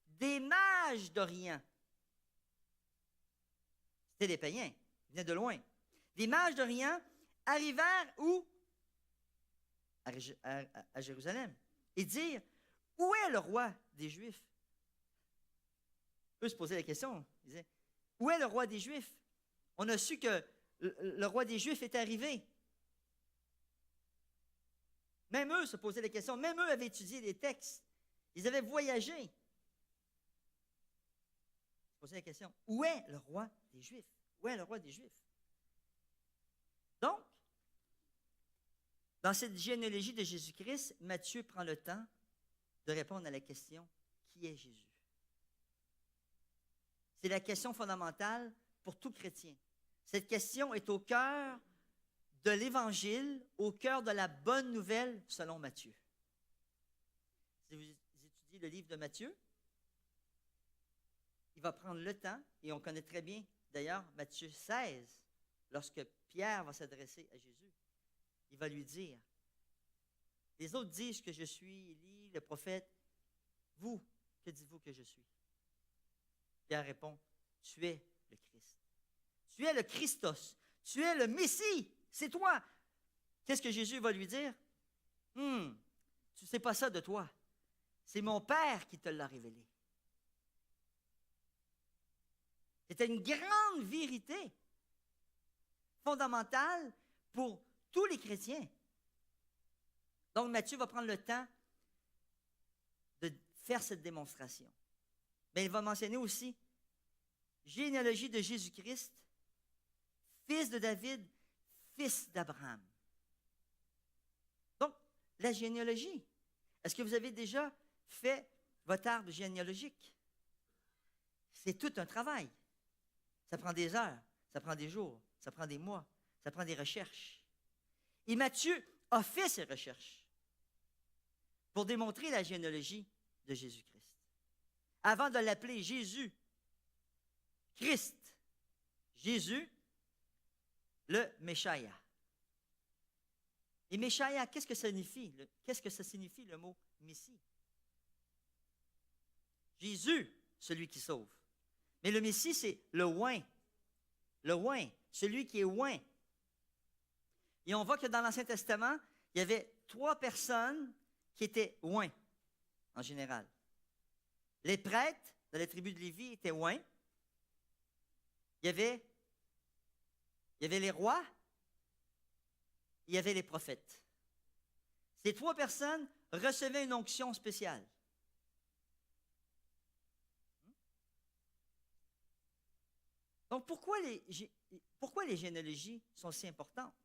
des mages d'Orient. C'était des païens, ils venaient de loin. Des mages d'Orient arrivèrent où? À Jérusalem. Et dirent, où est le roi des Juifs? Eux se posaient la question. Ils disaient, où est le roi des Juifs? On a su que le roi des Juifs était arrivé. Même eux se posaient la question. Même eux avaient étudié les textes. Ils avaient voyagé. Ils se posaient la question, où est le roi des Juifs? Où est le roi des Juifs? Donc, dans cette généalogie de Jésus-Christ, Matthieu prend le temps de répondre à la question, qui est Jésus? C'est la question fondamentale pour tout chrétien. Cette question est au cœur de l'Évangile, au cœur de la bonne nouvelle selon Matthieu. Si vous étudiez le livre de Matthieu, il va prendre le temps, et on connaît très bien, d'ailleurs, Matthieu 16, lorsque Pierre va s'adresser à Jésus, il va lui dire, les autres disent que je suis Élie, le prophète, vous, que dites-vous que je suis? Pierre répond, tu es le Christ. Tu es le Christos. Tu es le Messie. C'est toi. Qu'est-ce que Jésus va lui dire? Tu ne sais pas ça de toi. C'est mon Père qui te l'a révélé. C'était une grande vérité fondamentale pour tous les chrétiens. Donc, Matthieu va prendre le temps de faire cette démonstration. Mais il va mentionner aussi généalogie de Jésus-Christ, fils de David, fils d'Abraham. Donc, la généalogie. Est-ce que vous avez déjà fait votre arbre généalogique? C'est tout un travail. Ça prend des heures, ça prend des jours, ça prend des mois, ça prend des recherches. Et Matthieu a fait ces recherches pour démontrer la généalogie de Jésus-Christ. Avant de l'appeler Jésus, Christ, Jésus, le Meshaïa. Et Meshaïa, qu'est-ce que ça signifie? Qu'est-ce que ça signifie le mot Messie? Jésus, celui qui sauve. Mais le Messie, c'est le oint. Le oint, celui qui est oint. Et on voit que dans l'Ancien Testament, il y avait 3 personnes qui étaient oints, en général. Les prêtres de la tribu de Lévi étaient oints. Il y avait les rois, il y avait les prophètes. Ces 3 personnes recevaient une onction spéciale. Donc, pourquoi les généalogies sont si importantes?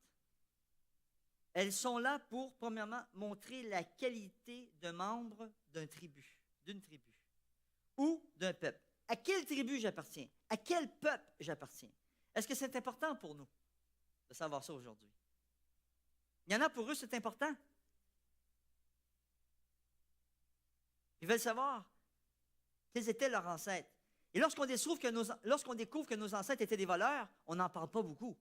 Elles sont là pour, premièrement, montrer la qualité de membre d'une tribu, ou d'un peuple. À quelle tribu j'appartiens? À quel peuple j'appartiens? Est-ce que c'est important pour nous de savoir ça aujourd'hui? Il y en a pour eux, c'est important. Ils veulent savoir quels étaient leurs ancêtres. Et lorsqu'on découvre que nos ancêtres étaient des voleurs, on n'en parle pas beaucoup.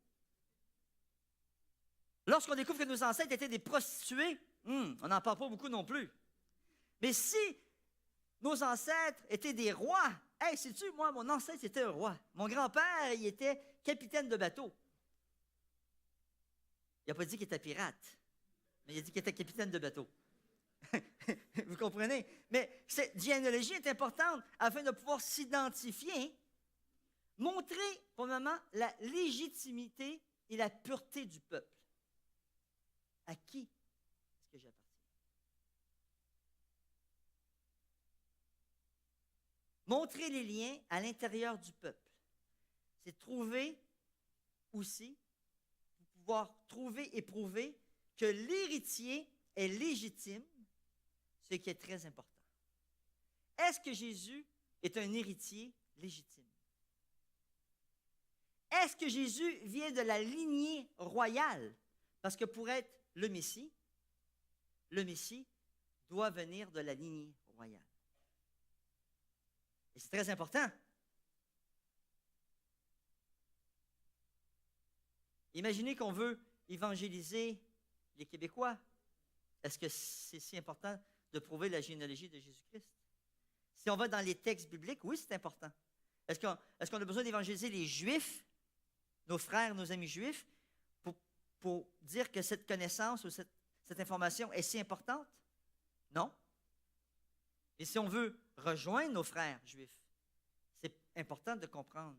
Lorsqu'on découvre que nos ancêtres étaient des prostituées, on n'en parle pas beaucoup non plus. Mais si nos ancêtres étaient des rois, hey, sais-tu, moi, mon ancêtre était un roi. Mon grand-père, il était capitaine de bateau. Il n'a pas dit qu'il était pirate, mais il a dit qu'il était capitaine de bateau. Vous comprenez? Mais cette généalogie est importante afin de pouvoir s'identifier, montrer, premièrement, la légitimité et la pureté du peuple. À qui est-ce que j'appartiens? Montrer les liens à l'intérieur du peuple. C'est trouver aussi, pour pouvoir trouver et prouver que l'héritier est légitime, ce qui est très important. Est-ce que Jésus est un héritier légitime? Est-ce que Jésus vient de la lignée royale? Parce que pour être le Messie doit venir de la lignée royale. Et c'est très important. Imaginez qu'on veut évangéliser les Québécois. est-ce que c'est si important de prouver la généalogie de Jésus-Christ? Si on va dans les textes bibliques, oui, c'est important. Est-ce qu'on a besoin d'évangéliser les Juifs, nos frères, nos amis juifs, pour dire que cette connaissance ou cette information est si importante? Non. Et si on veut rejoindre nos frères juifs, c'est important de comprendre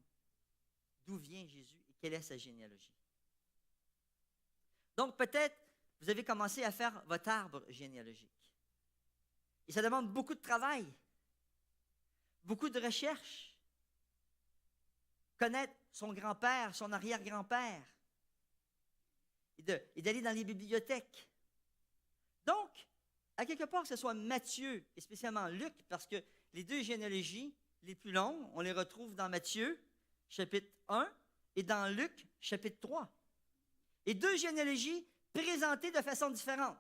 d'où vient Jésus et quelle est sa généalogie. Donc, peut-être, vous avez commencé à faire votre arbre généalogique. Et ça demande beaucoup de travail, beaucoup de recherche. Connaître son grand-père, son arrière-grand-père, et d'aller dans les bibliothèques. Donc, à quelque part, que ce soit Matthieu et spécialement Luc, parce que les deux généalogies les plus longues, on les retrouve dans Matthieu, chapitre 1, et dans Luc, chapitre 3. Et deux généalogies présentées de façon différente.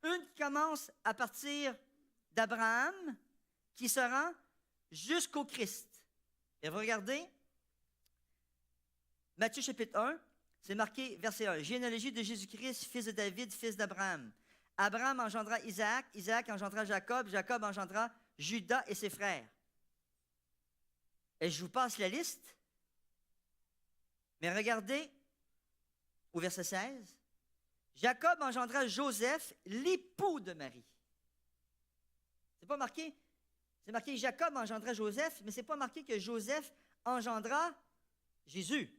Une qui commence à partir d'Abraham, qui se rend jusqu'au Christ. Et vous regardez, Matthieu chapitre 1, c'est marqué verset 1. Généalogie de Jésus-Christ, fils de David, fils d'Abraham. Abraham engendra Isaac, Isaac engendra Jacob, Jacob engendra Judas et ses frères. Et je vous passe la liste. Mais regardez au verset 16. Jacob engendra Joseph, l'époux de Marie. C'est pas marqué. C'est marqué Jacob engendra Joseph, mais c'est pas marqué que Joseph engendra Jésus.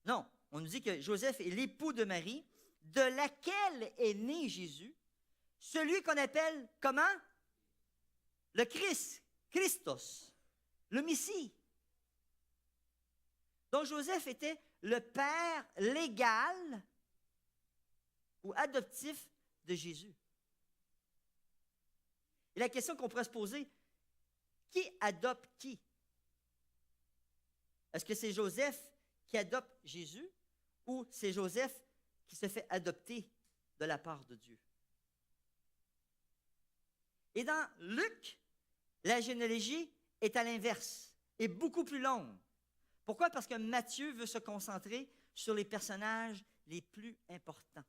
Non, on nous dit que Joseph est l'époux de Marie, de laquelle est né Jésus, celui qu'on appelle comment? Le Christ, Christos, le Messie. Donc Joseph était le père légal ou adoptif de Jésus. Et la question qu'on pourrait se poser, qui adopte qui? Est-ce que c'est Joseph qui adopte Jésus ou c'est Joseph qui se fait adopter de la part de Dieu? Et dans Luc, la généalogie est à l'inverse, est beaucoup plus longue. Pourquoi? Parce que Matthieu veut se concentrer sur les personnages les plus importants.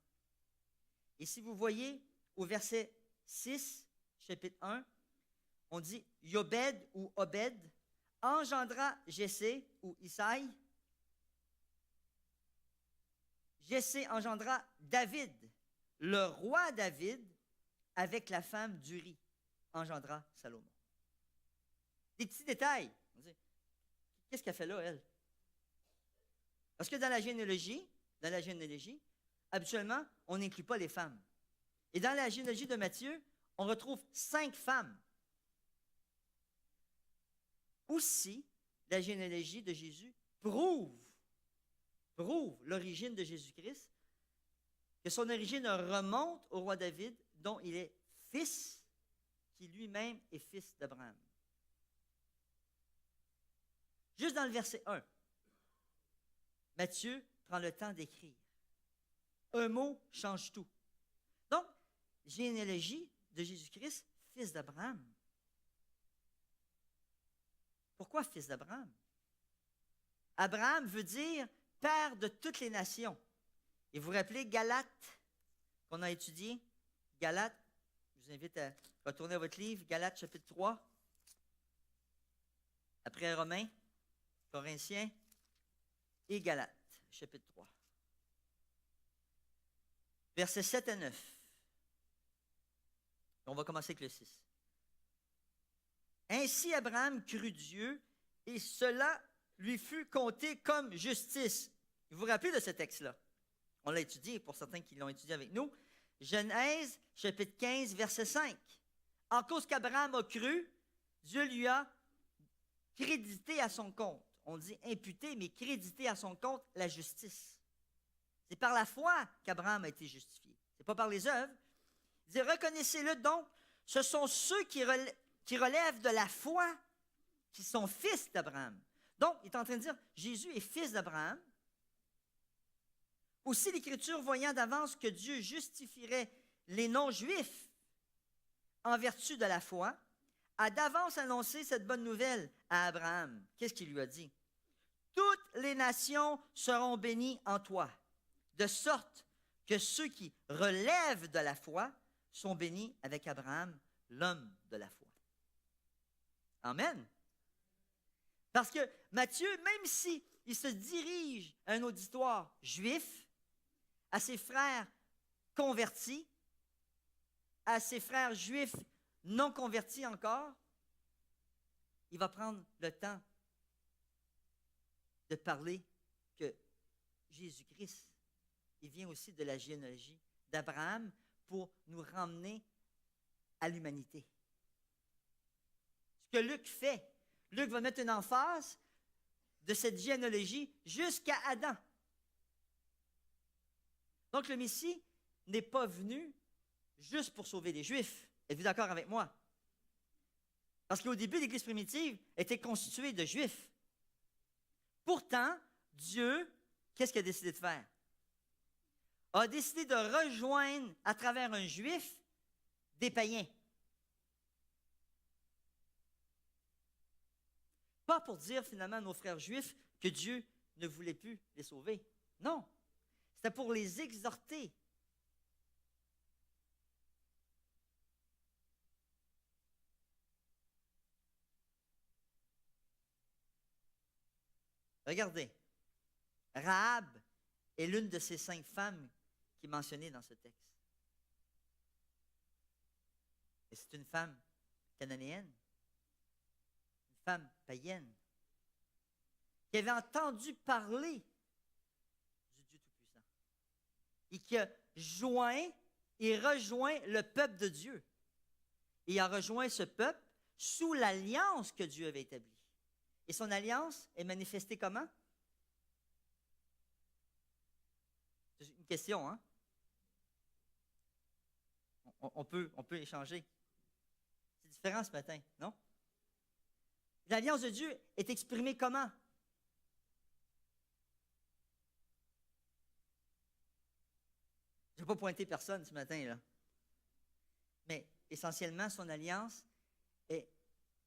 Et si vous voyez au verset 6, chapitre 1, on dit Yobed ou Obed engendra Jessé ou Isaïe. Jessé engendra David. Le roi David, avec la femme d'Uri, engendra Salomon. Des petits détails. On dit, qu'est-ce qu'elle fait là, elle? Parce que dans la généalogie, habituellement, on n'inclut pas les femmes. Et dans la généalogie de Matthieu, on retrouve 5 femmes. Aussi, la généalogie de Jésus prouve l'origine de Jésus-Christ, que son origine remonte au roi David, dont il est fils, qui lui-même est fils d'Abraham. Juste dans le verset 1, Matthieu prend le temps d'écrire. Un mot change tout. Donc, généalogie de Jésus-Christ, fils d'Abraham. Pourquoi fils d'Abraham? Abraham veut dire père de toutes les nations. Et vous vous rappelez Galates, qu'on a étudié? Galates, je vous invite à retourner à votre livre, Galates chapitre 3. Après Romains, Corinthiens et Galates, chapitre 3. Versets 7 à 9. On va commencer avec le 6. Ainsi Abraham crut Dieu, et cela lui fut compté comme justice. Vous vous rappelez de ce texte-là? On l'a étudié, pour certains qui l'ont étudié avec nous. Genèse, chapitre 15, verset 5. En cause qu'Abraham a cru, Dieu lui a crédité à son compte. On dit imputé, mais crédité à son compte la justice. C'est par la foi qu'Abraham a été justifié. Ce n'est pas par les œuvres. Il dit, reconnaissez-le donc, ce sont ceux qui relèvent de la foi qui sont fils d'Abraham. Donc, il est en train de dire, Jésus est fils d'Abraham. Aussi, l'Écriture, voyant d'avance que Dieu justifierait les non-juifs en vertu de la foi, a d'avance annoncé cette bonne nouvelle à Abraham. Qu'est-ce qu'il lui a dit? Toutes les nations seront bénies en toi, de sorte que ceux qui relèvent de la foi sont bénis avec Abraham, l'homme de la foi. Amen. Parce que Matthieu, même si il se dirige à un auditoire juif, à ses frères convertis, à ses frères juifs non convertis encore, il va prendre le temps de parler que Jésus-Christ, il vient aussi de la généalogie d'Abraham pour nous ramener à l'humanité. Ce que Luc fait, Luc va mettre une emphase de cette généalogie jusqu'à Adam. Donc le Messie n'est pas venu juste pour sauver les Juifs. Êtes-vous d'accord avec moi? Parce qu'au début, l'Église primitive était constituée de Juifs. Pourtant, Dieu, qu'est-ce qu'il a décidé de faire? A décidé de rejoindre à travers un Juif des païens. Pas pour dire finalement à nos frères juifs que Dieu ne voulait plus les sauver. Non, c'était pour les exhorter. Regardez, Rahab est l'une de ces 5 femmes qui est mentionnée dans ce texte. Et c'est une femme cananéenne, une femme païenne, qui avait entendu parler du Dieu Tout-Puissant et qui a joint et rejoint le peuple de Dieu. Et a rejoint ce peuple sous l'alliance que Dieu avait établie. Et son alliance est manifestée comment? C'est une question, hein? On peut échanger. C'est différent ce matin, non? L'alliance de Dieu est exprimée comment? Je ne vais pas pointer personne ce matin, là. Mais essentiellement, son alliance est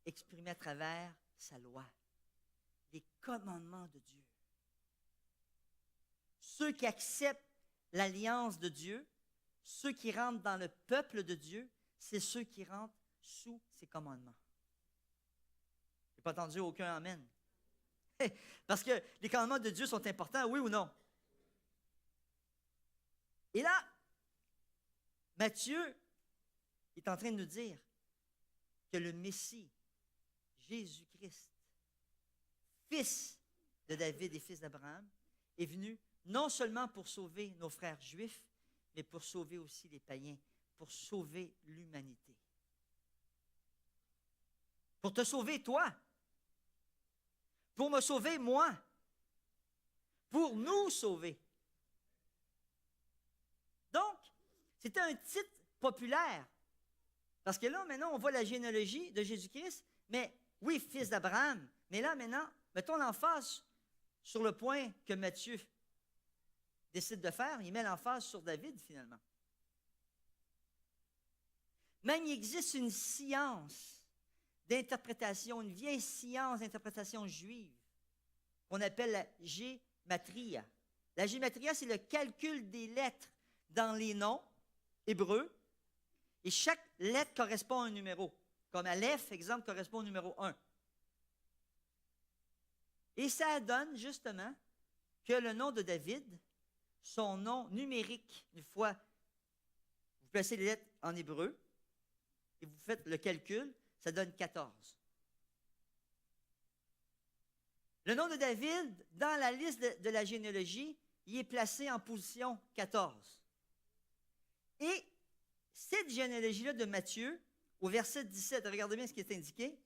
exprimée à travers sa loi, les commandements de Dieu. Ceux qui acceptent l'alliance de Dieu, ceux qui rentrent dans le peuple de Dieu, c'est ceux qui rentrent sous ses commandements. Je n'ai pas entendu aucun amen. Parce que les commandements de Dieu sont importants, oui ou non? Et là, Matthieu est en train de nous dire que le Messie, Jésus-Christ, fils de David et fils d'Abraham, est venu non seulement pour sauver nos frères juifs, mais pour sauver aussi les païens, pour sauver l'humanité. Pour te sauver, toi. Pour me sauver, moi. Pour nous sauver. Donc, c'était un titre populaire. Parce que là, maintenant, on voit la généalogie de Jésus-Christ, mais oui, fils d'Abraham. Mais là, maintenant, mettons l'emphase sur le point que Matthieu décide de faire. Il met l'emphase sur David, finalement. Même il existe une science d'interprétation, une vieille science d'interprétation juive, qu'on appelle la gématria. La gématria, c'est le calcul des lettres dans les noms hébreux, et chaque lettre correspond à un numéro. Comme Aleph, exemple, correspond au numéro 1. Et ça donne justement que le nom de David, son nom numérique, une fois vous placez les lettres en hébreu et vous faites le calcul, ça donne 14. Le nom de David, dans la liste de la généalogie, il est placé en position 14. Et cette généalogie-là de Matthieu, au verset 17, regardez bien ce qui est indiqué.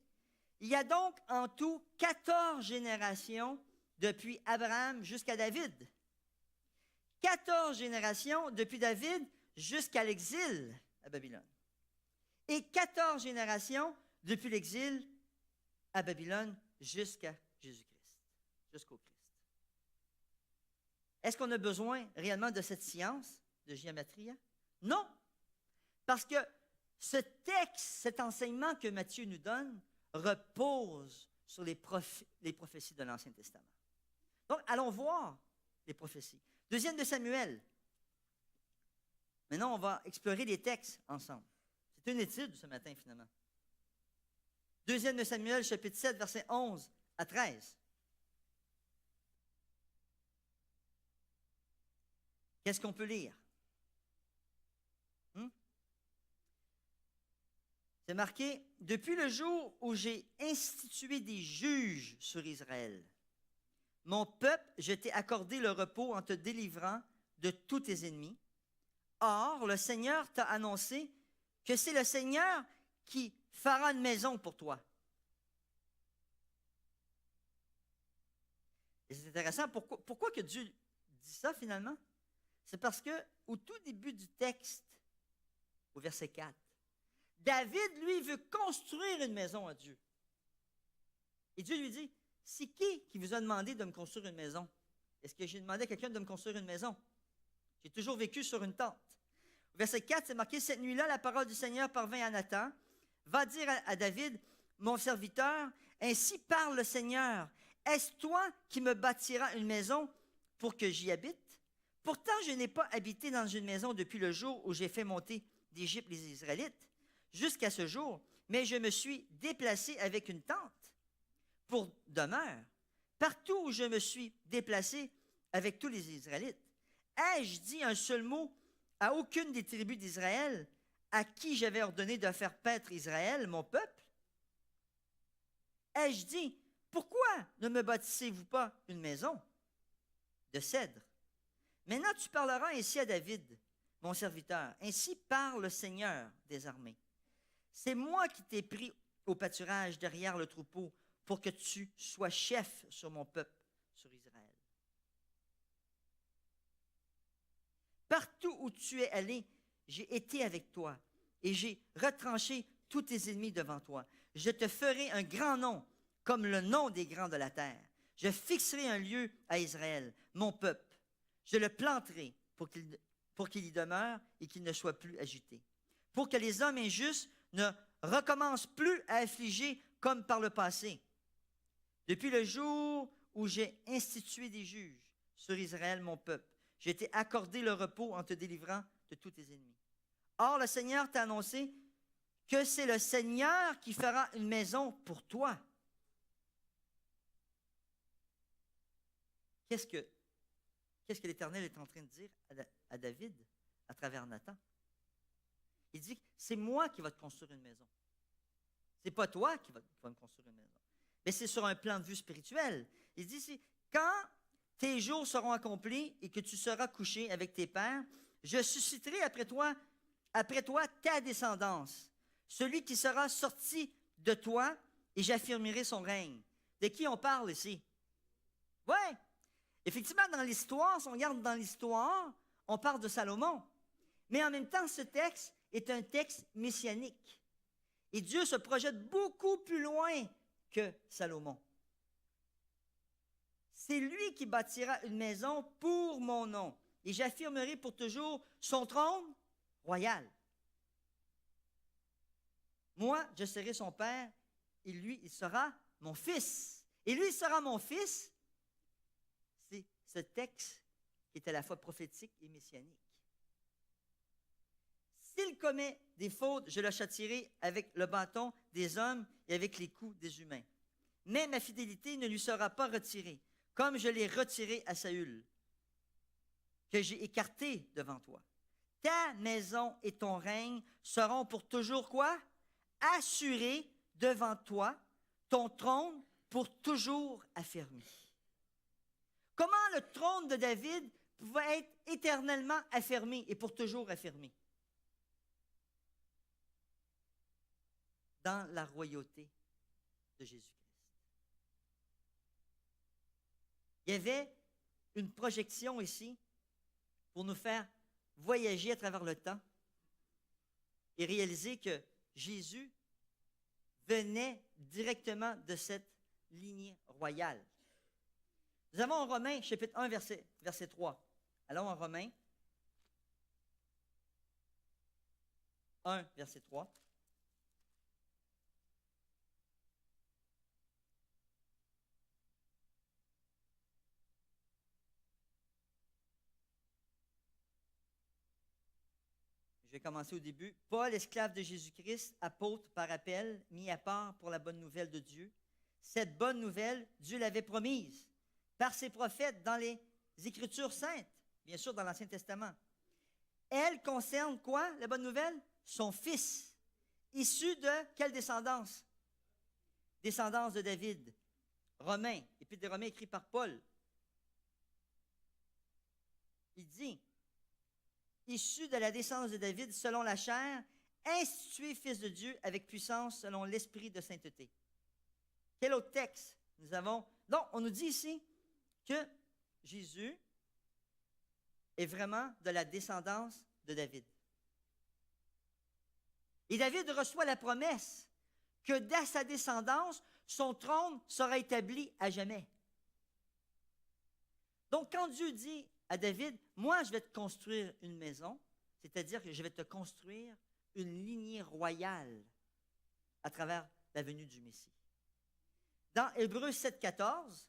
Il y a donc en tout 14 générations depuis Abraham jusqu'à David. 14 générations depuis David jusqu'à l'exil à Babylone. Et 14 générations depuis l'exil à Babylone jusqu'à Jésus-Christ, jusqu'au Christ. Est-ce qu'on a besoin réellement de cette science de gématria? Non, parce que ce texte, cet enseignement que Matthieu nous donne, repose sur les prophéties de l'Ancien Testament. Donc, allons voir les prophéties. 2 de Samuel, Maintenant, on va explorer les textes ensemble. C'est une étude ce matin, finalement. 2 de Samuel, chapitre 7, versets 11 à 13. Qu'est-ce qu'on peut lire? C'est marqué, « Depuis le jour où j'ai institué des juges sur Israël, mon peuple, je t'ai accordé le repos en te délivrant de tous tes ennemis. Or, le Seigneur t'a annoncé que c'est le Seigneur qui fera une maison pour toi. » Et c'est intéressant, pourquoi que Dieu dit ça finalement? C'est parce que au tout début du texte, au verset 4, David, lui, veut construire une maison à Dieu. Et Dieu lui dit, c'est qui vous a demandé de me construire une maison? Est-ce que j'ai demandé à quelqu'un de me construire une maison? J'ai toujours vécu sur une tente. Au verset 4, c'est marqué, « Cette nuit-là, la parole du Seigneur parvint à Nathan. Va dire à David, mon serviteur, ainsi parle le Seigneur. Est-ce toi qui me bâtiras une maison pour que j'y habite? Pourtant, je n'ai pas habité dans une maison depuis le jour où j'ai fait monter d'Égypte les Israélites, jusqu'à ce jour, mais je me suis déplacé avec une tente pour demeure. Partout où je me suis déplacé avec tous les Israélites, ai-je dit un seul mot à aucune des tribus d'Israël à qui j'avais ordonné de faire paître Israël, mon peuple? Ai-je dit, pourquoi ne me bâtissez-vous pas une maison de cèdre? Maintenant, tu parleras ainsi à David, mon serviteur. Ainsi parle le Seigneur des armées. C'est moi qui t'ai pris au pâturage derrière le troupeau pour que tu sois chef sur mon peuple, sur Israël. Partout où tu es allé, j'ai été avec toi et j'ai retranché tous tes ennemis devant toi. Je te ferai un grand nom, comme le nom des grands de la terre. Je fixerai un lieu à Israël, mon peuple. Je le planterai pour qu'il y demeure et qu'il ne soit plus agité. Pour que les hommes injustes ne recommencent plus à affliger comme par le passé. Depuis le jour où j'ai institué des juges sur Israël, mon peuple, j'ai été accordé le repos en te délivrant de tous tes ennemis. Or, le Seigneur t'a annoncé que c'est le Seigneur qui fera une maison pour toi. Qu'est-ce que l'Éternel est en train de dire à David à travers Nathan? Il dit, c'est moi qui va te construire une maison. C'est pas toi qui va me construire une maison. Mais c'est sur un plan de vue spirituel. Il dit, quand tes jours seront accomplis et que tu seras couché avec tes pères, je susciterai après toi ta descendance, celui qui sera sorti de toi, et j'affirmerai son règne. De qui on parle ici? Oui. Effectivement, dans l'histoire, si on regarde dans l'histoire, on parle de Salomon. Mais en même temps, ce texte est un texte messianique. Et Dieu se projette beaucoup plus loin que Salomon. C'est lui qui bâtira une maison pour mon nom. Et j'affirmerai pour toujours son trône royal. Moi, je serai son père, et lui, il sera mon fils. Et lui, il sera mon fils. C'est ce texte qui est à la fois prophétique et messianique. S'il commet des fautes, je le châtierai avec le bâton des hommes et avec les coups des humains. Mais ma fidélité ne lui sera pas retirée, comme je l'ai retirée à Saül, que j'ai écarté devant toi. Ta maison et ton règne seront pour toujours quoi? Assurés devant toi, ton trône pour toujours affermi. Comment le trône de David pouvait être éternellement affermi et pour toujours affermi? Dans la royauté de Jésus-Christ. Il y avait une projection ici pour nous faire voyager à travers le temps et réaliser que Jésus venait directement de cette lignée royale. Nous avons en Romains, chapitre 1, verset 3. Allons en Romains 1, verset 3. vais commencer au début. Paul, esclave de Jésus-Christ, apôtre par appel, mis à part pour la bonne nouvelle de Dieu. Cette bonne nouvelle, Dieu l'avait promise par ses prophètes dans les Écritures saintes, bien sûr dans l'Ancien Testament. Elle concerne quoi, la bonne nouvelle? Son fils, issu de quelle descendance? Descendance de David. Romains, Épître des Romains écrit par Paul. Il dit, issu de la descendance de David selon la chair, institué fils de Dieu avec puissance selon l'esprit de sainteté. Quel autre texte nous avons? Donc, on nous dit ici que Jésus est vraiment de la descendance de David. Et David reçoit la promesse que dans sa descendance, son trône sera établi à jamais. Donc, quand Dieu dit à David, moi, je vais te construire une maison, c'est-à-dire que je vais te construire une lignée royale à travers la venue du Messie. Dans Hébreux 7,14,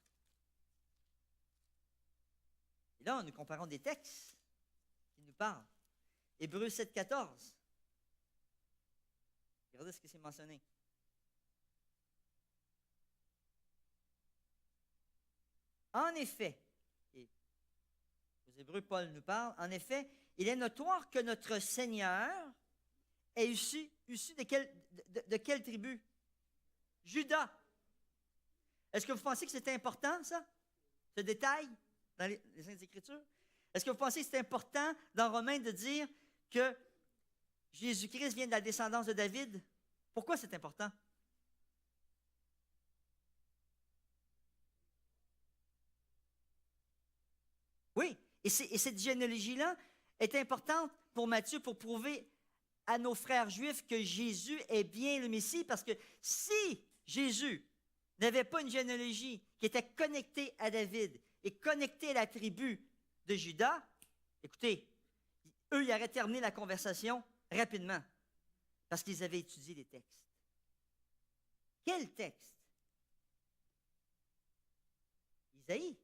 et là, nous comparons des textes qui nous parlent. Hébreux 7,14. Regardez ce que c'est mentionné. En effet, et aux Hébreux, Paul nous parle, en effet, il est notoire que notre Seigneur est issu de quelle tribu? Judas. Est-ce que vous pensez que c'était important, ça? Ce détail dans les Saintes Écritures? Est-ce que vous pensez que c'est important dans Romains de dire que Jésus-Christ vient de la descendance de David? Pourquoi c'est important? Oui, et cette généalogie-là est importante pour Matthieu pour prouver à nos frères juifs que Jésus est bien le Messie, parce que si Jésus n'avait pas une généalogie qui était connectée à David et connectée à la tribu de Judas, écoutez, eux, ils auraient terminé la conversation rapidement parce qu'ils avaient étudié les textes. Quel texte? Isaïe.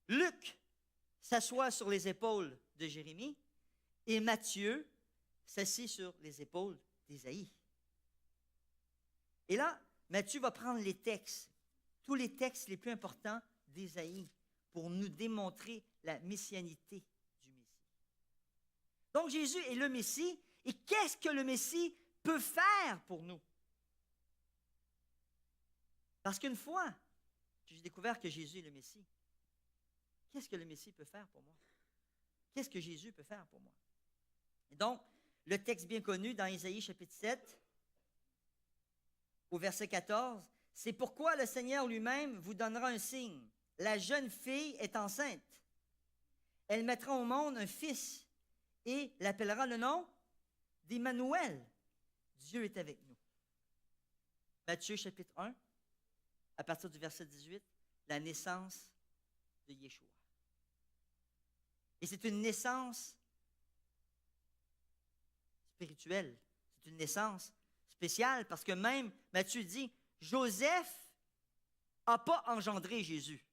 Luc s'assoit sur les épaules de Jérémie et Matthieu s'assit sur les épaules d'Isaïe. Et là, Matthieu va prendre les textes, tous les textes les plus importants d'Isaïe pour nous démontrer la messianité du Messie. Donc Jésus est le Messie, et qu'est-ce que le Messie peut faire pour nous? Parce qu'une fois que j'ai découvert que Jésus est le Messie, qu'est-ce que le Messie peut faire pour moi? Qu'est-ce que Jésus peut faire pour moi? Et donc, le texte bien connu dans Isaïe chapitre 7, au verset 14, « C'est pourquoi le Seigneur lui-même vous donnera un signe. La jeune fille est enceinte. Elle mettra au monde un fils et l'appellera le nom d'Emmanuel. Dieu est avec nous. » Matthieu chapitre 1, à partir du verset 18, la naissance de Yeshua. Et c'est une naissance spirituelle. C'est une naissance spéciale parce que même Matthieu dit, Joseph n'a pas engendré Jésus.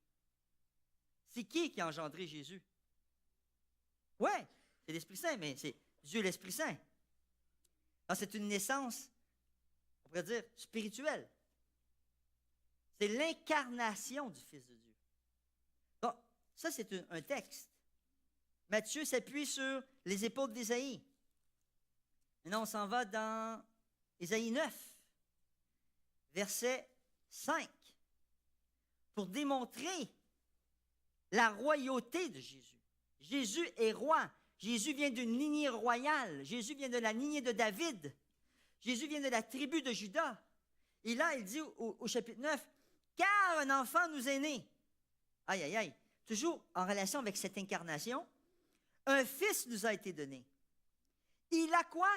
C'est qui a engendré Jésus? Oui, c'est l'Esprit Saint, mais c'est Dieu l'Esprit Saint. Alors, c'est une naissance, on pourrait dire, spirituelle. C'est l'incarnation du Fils de Dieu. Donc, ça, c'est un texte. Matthieu s'appuie sur les épaules d'Ésaïe. Maintenant, on s'en va dans Ésaïe 9, verset 5, pour démontrer la royauté de Jésus. Jésus est roi. Jésus vient d'une lignée royale. Jésus vient de la lignée de David. Jésus vient de la tribu de Juda. Et là, il dit au chapitre 9, « Car un enfant nous est né. » Aïe, aïe, aïe. Toujours en relation avec cette incarnation, un fils nous a été donné. Il a quoi?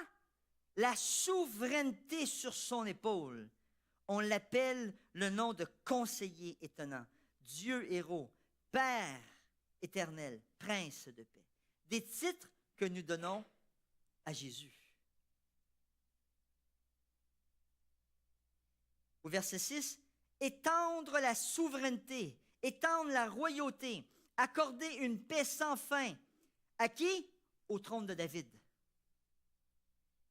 La souveraineté sur son épaule. On l'appelle le nom de conseiller étonnant, Dieu héros, Père éternel, Prince de paix. Des titres que nous donnons à Jésus. Au verset 6, étendre la souveraineté, étendre la royauté, accorder une paix sans fin. À qui? Au trône de David.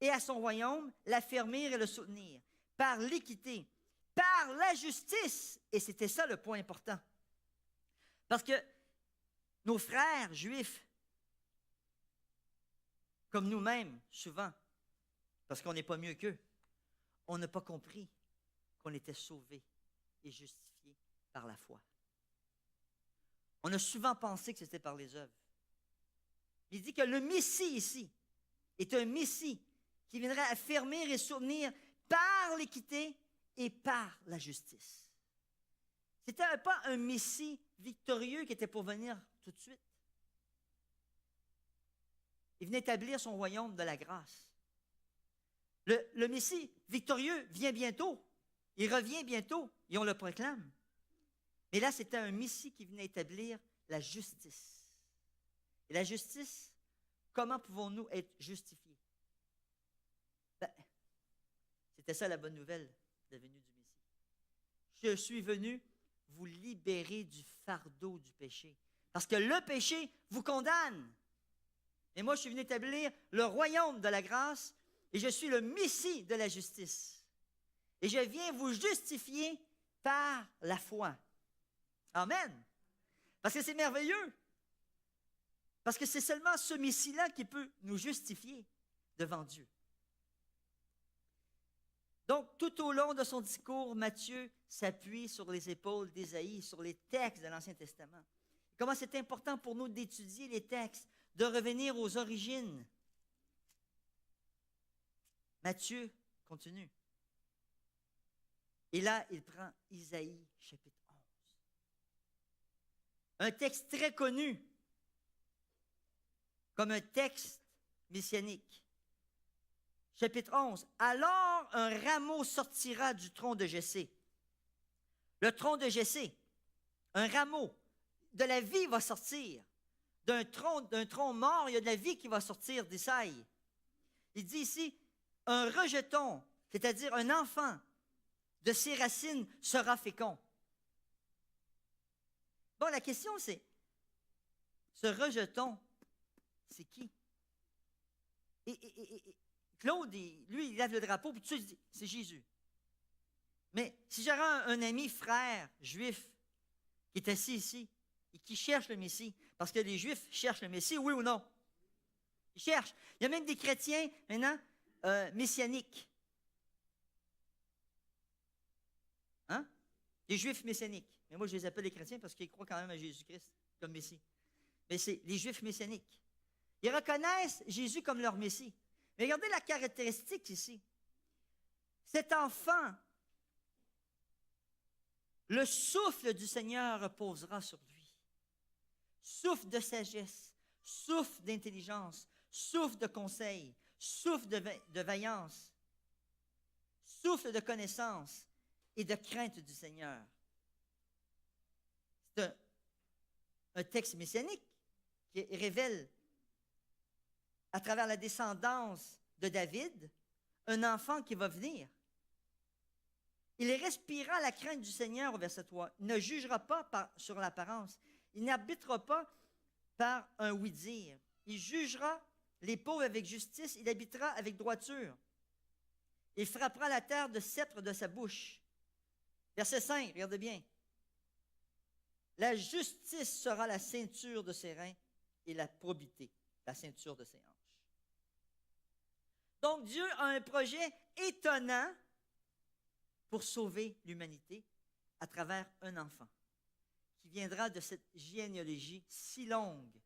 et à son royaume, l'affermir et le soutenir, par l'équité, par la justice. Et c'était ça le point important. Parce que nos frères juifs, comme nous-mêmes, souvent, parce qu'on n'est pas mieux qu'eux, on n'a pas compris qu'on était sauvés et justifiés par la foi. On a souvent pensé que c'était par les œuvres. Il dit que le Messie ici est un Messie qui viendrait affermir et soutenir par l'équité et par la justice. Ce n'était pas un Messie victorieux qui était pour venir tout de suite. Il venait établir son royaume de la grâce. Le Messie victorieux vient bientôt. Il revient bientôt et on le proclame. Mais là, c'était un Messie qui venait établir la justice. Et la justice, comment pouvons-nous être justifiés? C'était ça la bonne nouvelle de la venue du Messie. Je suis venu vous libérer du fardeau du péché. Parce que le péché vous condamne. Et moi, je suis venu établir le royaume de la grâce et je suis le Messie de la justice. Et je viens vous justifier par la foi. Amen. Parce que c'est merveilleux. Parce que c'est seulement ce Messie-là qui peut nous justifier devant Dieu. Donc, tout au long de son discours, Matthieu s'appuie sur les épaules d'Ésaïe, sur les textes de l'Ancien Testament. Comment c'est important pour nous d'étudier les textes, de revenir aux origines. Matthieu continue. Et là, il prend Isaïe, chapitre 11. Un texte très connu, comme un texte messianique. Chapitre 11. Alors un rameau sortira du tronc de Jessé. Le tronc de Jessé, un rameau de la vie va sortir. D'un tronc mort, il y a de la vie qui va sortir d'Isaïe. Il dit ici, un rejeton, c'est-à-dire un enfant de ses racines sera fécond. Bon, la question c'est, ce rejeton, c'est qui? Et Claude, lui, il lève le drapeau, puis tout de suite, il dit, c'est Jésus. Mais si j'aurais un ami frère juif qui est assis ici et qui cherche le Messie, parce que les Juifs cherchent le Messie, oui ou non? Ils cherchent. Il y a même des chrétiens, maintenant, messianiques. Hein? Des Juifs messianiques. Mais moi, je les appelle les chrétiens parce qu'ils croient quand même à Jésus-Christ comme Messie. Mais c'est les Juifs messianiques. Ils reconnaissent Jésus comme leur Messie. Mais regardez la caractéristique ici. Cet enfant, le souffle du Seigneur reposera sur lui. Souffle de sagesse, souffle d'intelligence, souffle de conseil, souffle de vaillance, souffle de connaissance et de crainte du Seigneur. C'est un texte messianique qui révèle à travers la descendance de David, un enfant qui va venir. Il respirera la crainte du Seigneur, au verset 3. Il ne jugera pas sur l'apparence. Il n'arbitrera pas par un oui-dire. Il jugera les pauvres avec justice. Il habitera avec droiture. Il frappera la terre de sceptre de sa bouche. Verset 5, regardez bien. La justice sera la ceinture de ses reins et la probité, la ceinture de ses hanches. Donc, Dieu a un projet étonnant pour sauver l'humanité à travers un enfant qui viendra de cette généalogie si longue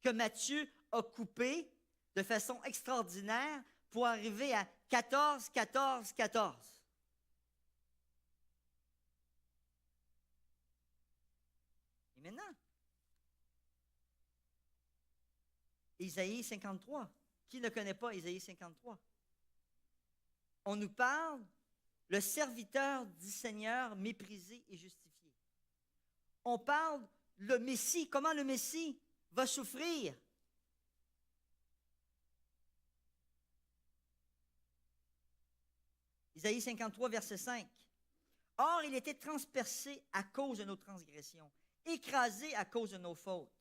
que Matthieu a coupé de façon extraordinaire pour arriver à 14, 14, 14. Et maintenant, Isaïe 53. Qui ne connaît pas Isaïe 53? On nous parle, le serviteur du Seigneur méprisé et justifié. On parle le Messie, comment le Messie va souffrir. Isaïe 53, verset 5. Or, il était transpercé à cause de nos transgressions, écrasé à cause de nos fautes.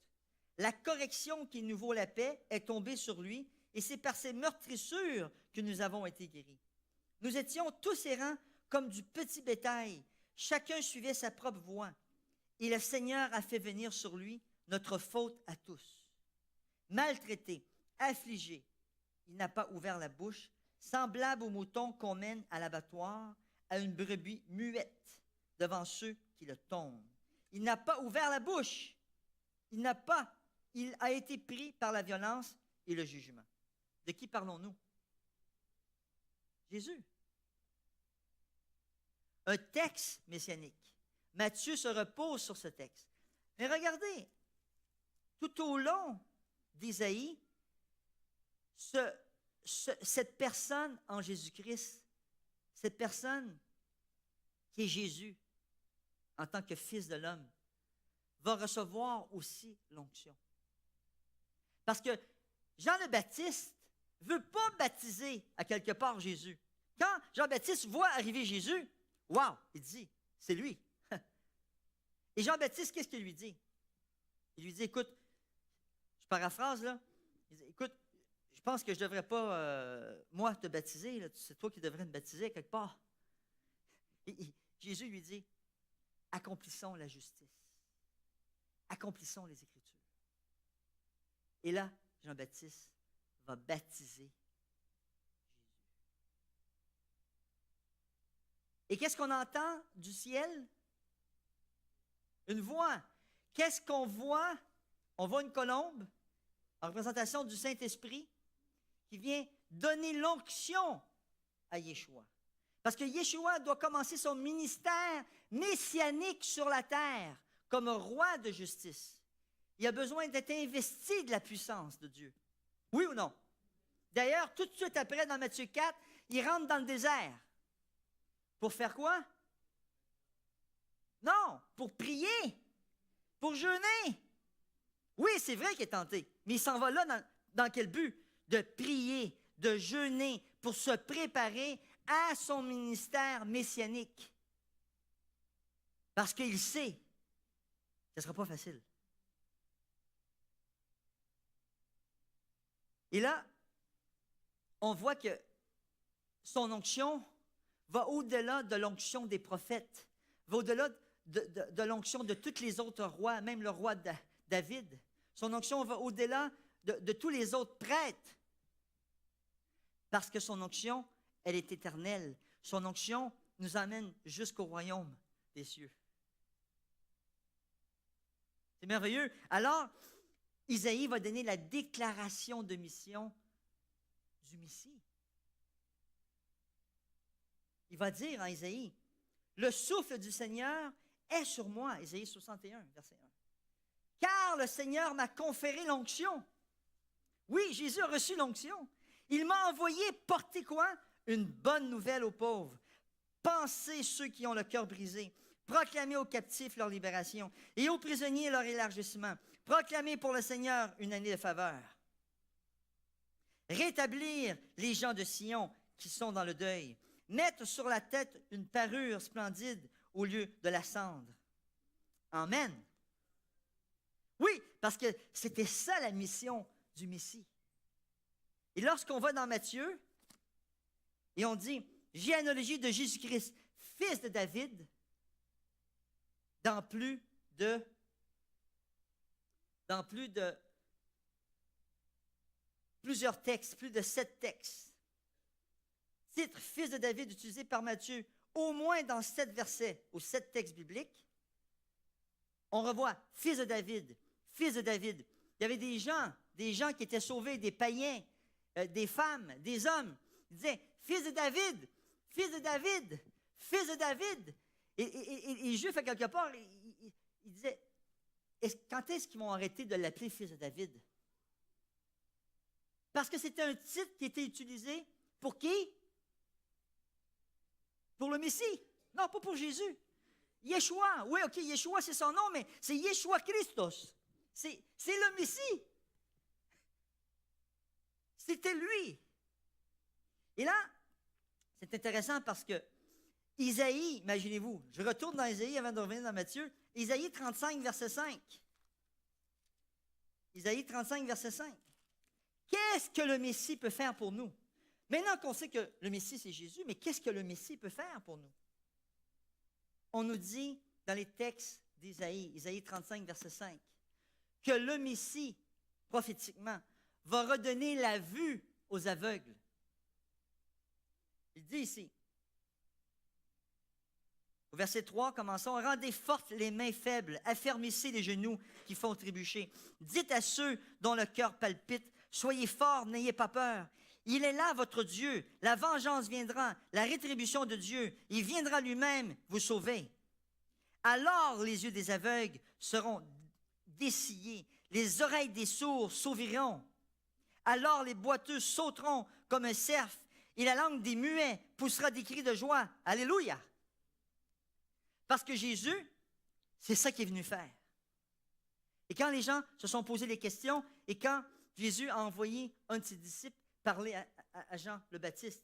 La correction qui nous vaut la paix est tombée sur lui, et c'est par ses meurtrissures que nous avons été guéris. Nous étions tous errants comme du petit bétail. Chacun suivait sa propre voie. Et le Seigneur a fait venir sur lui notre faute à tous. Maltraité, affligé, il n'a pas ouvert la bouche, semblable au mouton qu'on mène à l'abattoir, à une brebis muette devant ceux qui le tombent. Il n'a pas ouvert la bouche. Il a été pris par la violence et le jugement. De qui parlons-nous? Jésus. Un texte messianique. Matthieu se repose sur ce texte. Mais regardez, tout au long d'Ésaïe, cette personne en Jésus-Christ, cette personne qui est Jésus, en tant que Fils de l'homme, va recevoir aussi l'onction. Parce que Jean le Baptiste ne veut pas baptiser à quelque part Jésus. Quand Jean-Baptiste voit arriver Jésus, wow, il dit, c'est lui. Et Jean-Baptiste, qu'est-ce qu'il lui dit? Il lui dit, écoute, je paraphrase là, il dit, écoute, je pense que je ne devrais pas, moi, te baptiser, là, c'est toi qui devrais me baptiser quelque part. Et Jésus lui dit, accomplissons la justice, accomplissons les Écritures. Et là, Jean-Baptiste va baptiser Jésus. Et qu'est-ce qu'on entend du ciel? Une voix. Qu'est-ce qu'on voit? On voit une colombe en représentation du Saint-Esprit qui vient donner l'onction à Yeshua. Parce que Yeshua doit commencer son ministère messianique sur la terre comme roi de justice. Il a besoin d'être investi de la puissance de Dieu. Oui ou non? D'ailleurs, tout de suite après, dans Matthieu 4, il rentre dans le désert. Pour faire quoi? Non, pour prier, pour jeûner. Oui, c'est vrai qu'il est tenté, mais il s'en va là dans quel but? De prier, de jeûner, pour se préparer à son ministère messianique. Parce qu'il sait que ce ne sera pas facile. Et là, on voit que son onction va au-delà de l'onction des prophètes, va au-delà de l'onction de tous les autres rois, même le roi David. Son onction va au-delà de tous les autres prêtres, parce que son onction, elle est éternelle. Son onction nous amène jusqu'au royaume des cieux. C'est merveilleux. Alors, Isaïe va donner la déclaration de mission du Messie. Il va dire en Isaïe, « Le souffle du Seigneur est sur moi. » Isaïe 61, verset 1. « Car le Seigneur m'a conféré l'onction. » Oui, Jésus a reçu l'onction. Il m'a envoyé porter quoi? Une bonne nouvelle aux pauvres. Panser ceux qui ont le cœur brisé. Proclamer aux captifs leur libération et aux prisonniers leur élargissement. Proclamer pour le Seigneur une année de faveur. Rétablir les gens de Sion qui sont dans le deuil. Mettre sur la tête une parure splendide au lieu de la cendre. Amen. Oui, parce que c'était ça la mission du Messie. Et lorsqu'on va dans Matthieu, et on dit, généalogie de Jésus-Christ, fils de David, dans plus de plusieurs textes, plus de 7 textes. Titre, fils de David, utilisé par Matthieu, au moins dans 7 versets, ou 7 textes bibliques. On revoit, fils de David, fils de David. Il y avait des gens qui étaient sauvés, des païens, des femmes, des hommes. Ils disaient, fils de David, fils de David, fils de David. Et les Juifs, à quelque part, ils disaient, quand est-ce qu'ils vont arrêter de l'appeler fils de David? Parce que c'était un titre qui était utilisé pour qui? Pour le Messie. Non, pas pour Jésus. Yeshua, oui, ok, Yeshua c'est son nom, mais c'est Yeshua Christos. C'est le Messie. C'était lui. Et là, c'est intéressant parce que Isaïe, imaginez-vous, je retourne dans Isaïe avant de revenir dans Matthieu, Isaïe 35, verset 5. Isaïe 35, verset 5. Qu'est-ce que le Messie peut faire pour nous? Maintenant qu'on sait que le Messie, c'est Jésus, mais qu'est-ce que le Messie peut faire pour nous? On nous dit dans les textes d'Isaïe, Isaïe 35, verset 5, que le Messie, prophétiquement, va redonner la vue aux aveugles. Il dit ici, au verset 3, commençons. Rendez fortes les mains faibles, affermissez les genoux qui font trébucher. Dites à ceux dont le cœur palpite, soyez forts, n'ayez pas peur. Il est là, votre Dieu. La vengeance viendra, la rétribution de Dieu. Il viendra lui-même vous sauver. Alors les yeux des aveugles seront dessillés, les oreilles des sourds s'ouvriront. Alors les boiteux sauteront comme un cerf, et la langue des muets poussera des cris de joie. Alléluia! Parce que Jésus, c'est ça qu'il est venu faire. Et quand les gens se sont posé des questions, et quand Jésus a envoyé un de ses disciples parler à Jean le Baptiste,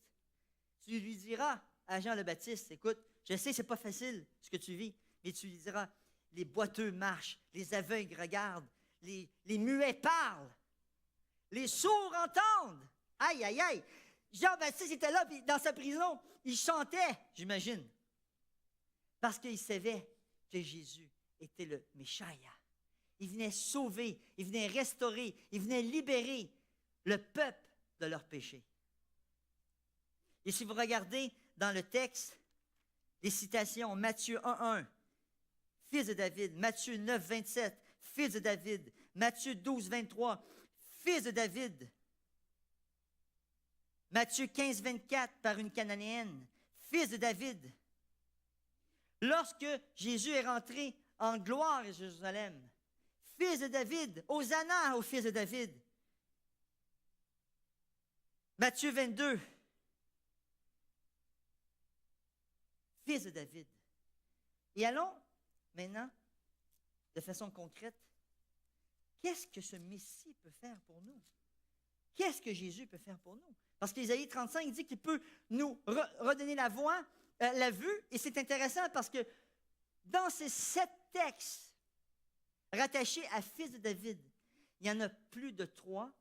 tu lui diras à Jean le Baptiste, écoute, je sais que ce n'est pas facile ce que tu vis, mais tu lui diras, les boiteux marchent, les aveugles regardent, les muets parlent, les sourds entendent. Aïe, aïe, aïe. Jean-Baptiste était là, puis dans sa prison, il chantait, j'imagine, parce qu'il savait que Jésus était le Meshaïa. Il venait sauver, il venait restaurer, il venait libérer le peuple de leurs péchés. Et si vous regardez dans le texte, les citations, Matthieu 1:1, fils de David, Matthieu 9:27, fils de David, Matthieu 12:23, fils de David, Matthieu 15:24, par une Cananéenne, fils de David. Lorsque Jésus est rentré en gloire à Jérusalem, fils de David, Hosanna au fils de David. Matthieu 22, fils de David. Et allons maintenant, de façon concrète, qu'est-ce que ce Messie peut faire pour nous? Qu'est-ce que Jésus peut faire pour nous? Parce qu'Isaïe 35 dit qu'il peut nous redonner la voix, la vue, et c'est intéressant parce que dans ces 7 textes rattachés à fils de David, il y en a plus de 3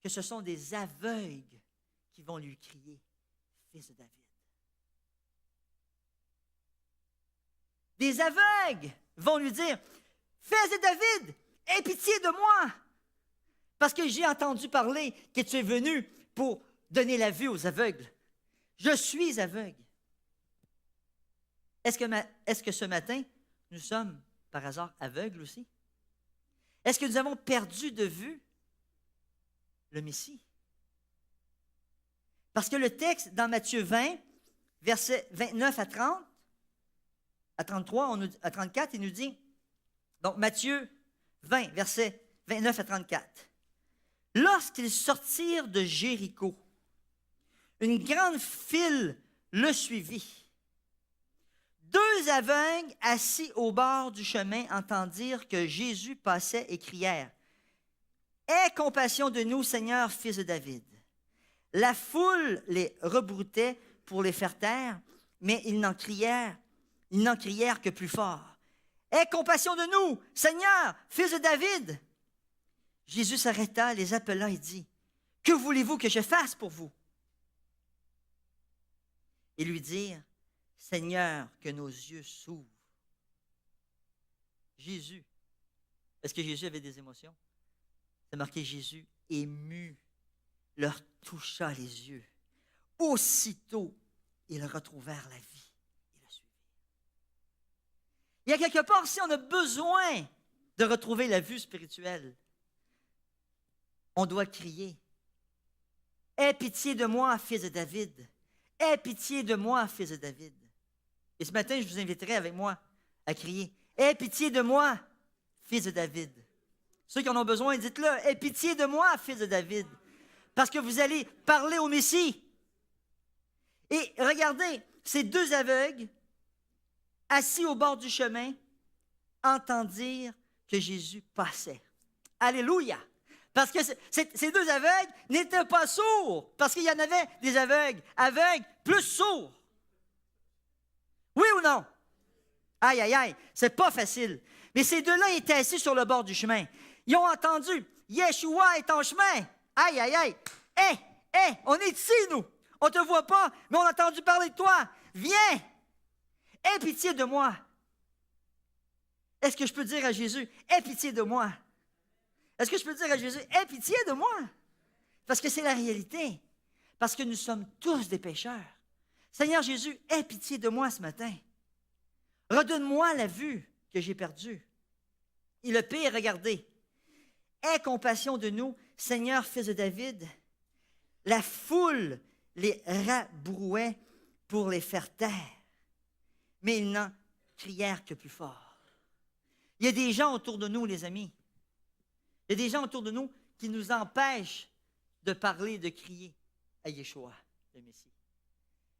que ce sont des aveugles qui vont lui crier « Fils de David ». Des aveugles vont lui dire « Fils de David, aie pitié de moi ». Parce que j'ai entendu parler que tu es venu pour donner la vue aux aveugles. Je suis aveugle. Est-ce que ce matin, nous sommes par hasard aveugles aussi? Est-ce que nous avons perdu de vue le Messie? Parce que le texte dans Matthieu 20, versets 29 à 30, à 33, à 34, il nous dit, donc Matthieu 20, versets 29 à 34. Lorsqu'ils sortirent de Jéricho, une grande file le suivit. 2 aveugles assis au bord du chemin entendirent que Jésus passait et crièrent « Aie compassion de nous, Seigneur, fils de David. » La foule les rebroutait pour les faire taire, mais ils n'en crièrent que plus fort. « Aie compassion de nous, Seigneur, fils de David. » Jésus s'arrêta, les appela et dit, « Que voulez-vous que je fasse pour vous? » Ils lui dirent, « Seigneur, que nos yeux s'ouvrent. » Jésus, est-ce que Jésus avait des émotions? C'est marqué Jésus, ému, leur toucha les yeux. Aussitôt, ils retrouvèrent la vie et le suivirent. Il y a quelque part, si on a besoin de retrouver la vue spirituelle, on doit crier « Aie pitié de moi, fils de David! Aie pitié de moi, fils de David! » Et ce matin, je vous inviterai avec moi à crier « Aie pitié de moi, fils de David! » Ceux qui en ont besoin, dites-le « Aie pitié de moi, fils de David! » Parce que vous allez parler au Messie. Et regardez, ces 2 aveugles, assis au bord du chemin, entendirent que Jésus passait. Alléluia! Parce que ces 2 aveugles n'étaient pas sourds, parce qu'il y en avait des aveugles plus sourds. Oui ou non? Aïe, aïe, aïe, c'est pas facile. Mais ces 2-là étaient assis sur le bord du chemin. Ils ont entendu, Yeshua est en chemin. Aïe, aïe, aïe. Hé, on est ici, nous. On ne te voit pas, mais on a entendu parler de toi. Viens. Aie pitié de moi. Est-ce que je peux dire à Jésus, aie pitié de moi? Est-ce que je peux dire à Jésus, aie pitié de moi? Parce que c'est la réalité. Parce que nous sommes tous des pécheurs. Seigneur Jésus, aie pitié de moi ce matin. Redonne-moi la vue que j'ai perdue. Et le pire, regardez, aie compassion de nous, Seigneur, fils de David. La foule les rabrouait pour les faire taire, mais ils n'en crièrent que plus fort. Il y a des gens autour de nous, les amis. Il y a des gens autour de nous qui nous empêchent de parler, de crier à Yeshua, le Messie.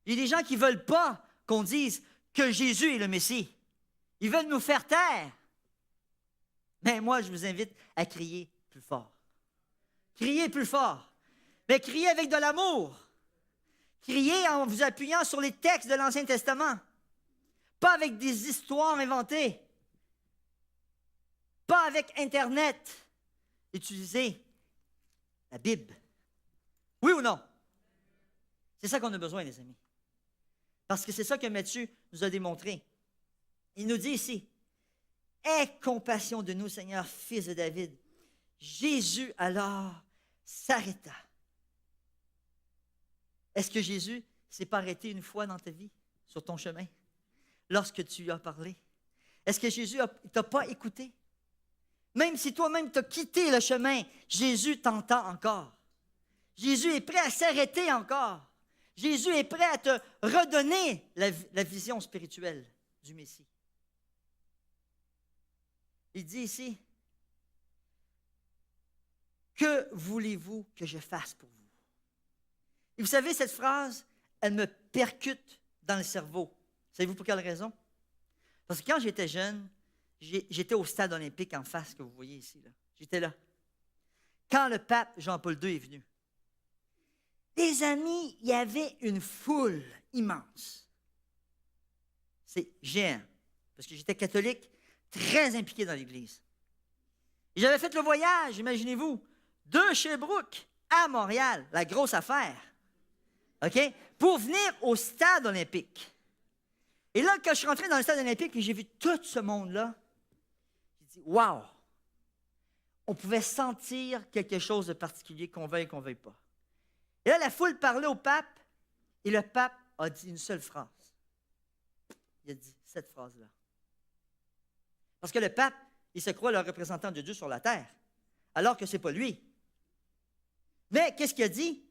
Il y a des gens qui ne veulent pas qu'on dise que Jésus est le Messie. Ils veulent nous faire taire. Mais moi, je vous invite à crier plus fort. Criez plus fort. Mais criez avec de l'amour. Criez en vous appuyant sur les textes de l'Ancien Testament. Pas avec des histoires inventées. Pas avec Internet. Utilisez la Bible. Oui ou non? C'est ça qu'on a besoin, les amis. Parce que c'est ça que Matthieu nous a démontré. Il nous dit ici, « Aie compassion de nous, Seigneur, fils de David. » Jésus, alors, s'arrêta. Est-ce que Jésus s'est pas arrêté une fois dans ta vie, sur ton chemin, lorsque tu lui as parlé? Est-ce que Jésus ne t'a pas écouté? Même si toi-même tu as quitté le chemin, Jésus t'entend encore. Jésus est prêt à s'arrêter encore. Jésus est prêt à te redonner la vision spirituelle du Messie. Il dit ici, « Que voulez-vous que je fasse pour vous? » Et vous savez, cette phrase, elle me percute dans le cerveau. Savez-vous pour quelle raison? Parce que quand j'étais jeune, j'étais au stade olympique en face, que vous voyez ici. Là. J'étais là. Quand le pape Jean-Paul II est venu, les amis, il y avait une foule immense. C'est géant. Parce que j'étais catholique, très impliqué dans l'Église. Et j'avais fait le voyage, imaginez-vous, de Sherbrooke à Montréal, la grosse affaire, OK, pour venir au stade olympique. Et là, quand je suis rentré dans le stade olympique et j'ai vu tout ce monde-là, j'ai dit, wow! On pouvait sentir quelque chose de particulier, qu'on veuille pas. Et là, la foule parlait au pape, et le pape a dit une seule phrase. Il a dit cette phrase-là. Parce que le pape, il se croit le représentant de Dieu sur la terre, alors que ce n'est pas lui. Mais qu'est-ce qu'il a dit?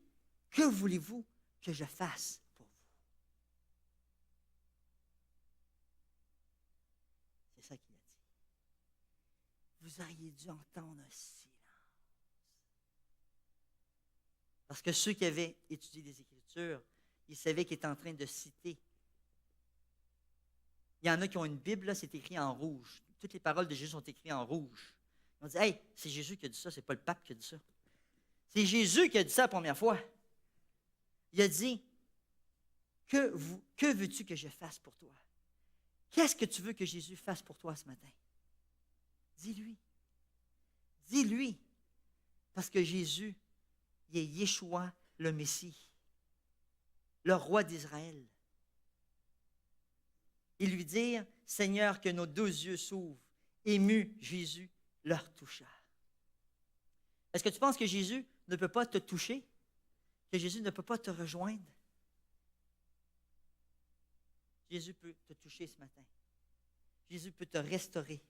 Que voulez-vous que je fasse pour vous? C'est ça qu'il a dit. Vous auriez dû entendre un silence. Parce que ceux qui avaient étudié les Écritures, ils savaient qu'il était en train de citer. Il y en a qui ont une Bible, là, c'est écrit en rouge. Toutes les paroles de Jésus sont écrites en rouge. On dit, hey, c'est Jésus qui a dit ça, c'est pas le pape qui a dit ça. C'est Jésus qui a dit ça la première fois. Il a dit, que veux-tu que je fasse pour toi? Qu'est-ce que tu veux que Jésus fasse pour toi ce matin? Dis-lui. Dis-lui. Parce que Jésus, il est Yeshua, le Messie, le roi d'Israël. Et lui dire, Seigneur, que nos deux yeux s'ouvrent. Ému, Jésus leur toucha. Est-ce que tu penses que Jésus ne peut pas te toucher? Que Jésus ne peut pas te rejoindre? Jésus peut te toucher ce matin. Jésus peut te restaurer.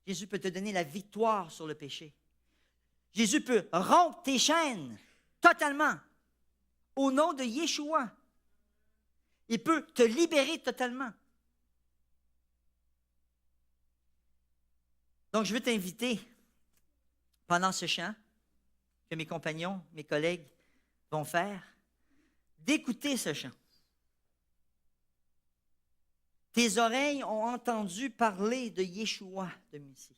Jésus peut te donner la victoire sur le péché. Jésus peut rompre tes chaînes totalement au nom de Yeshua. Il peut te libérer totalement. Donc, je veux t'inviter, pendant ce chant, que mes compagnons, mes collègues vont faire, d'écouter ce chant. Tes oreilles ont entendu parler de Yeshua, le Messie.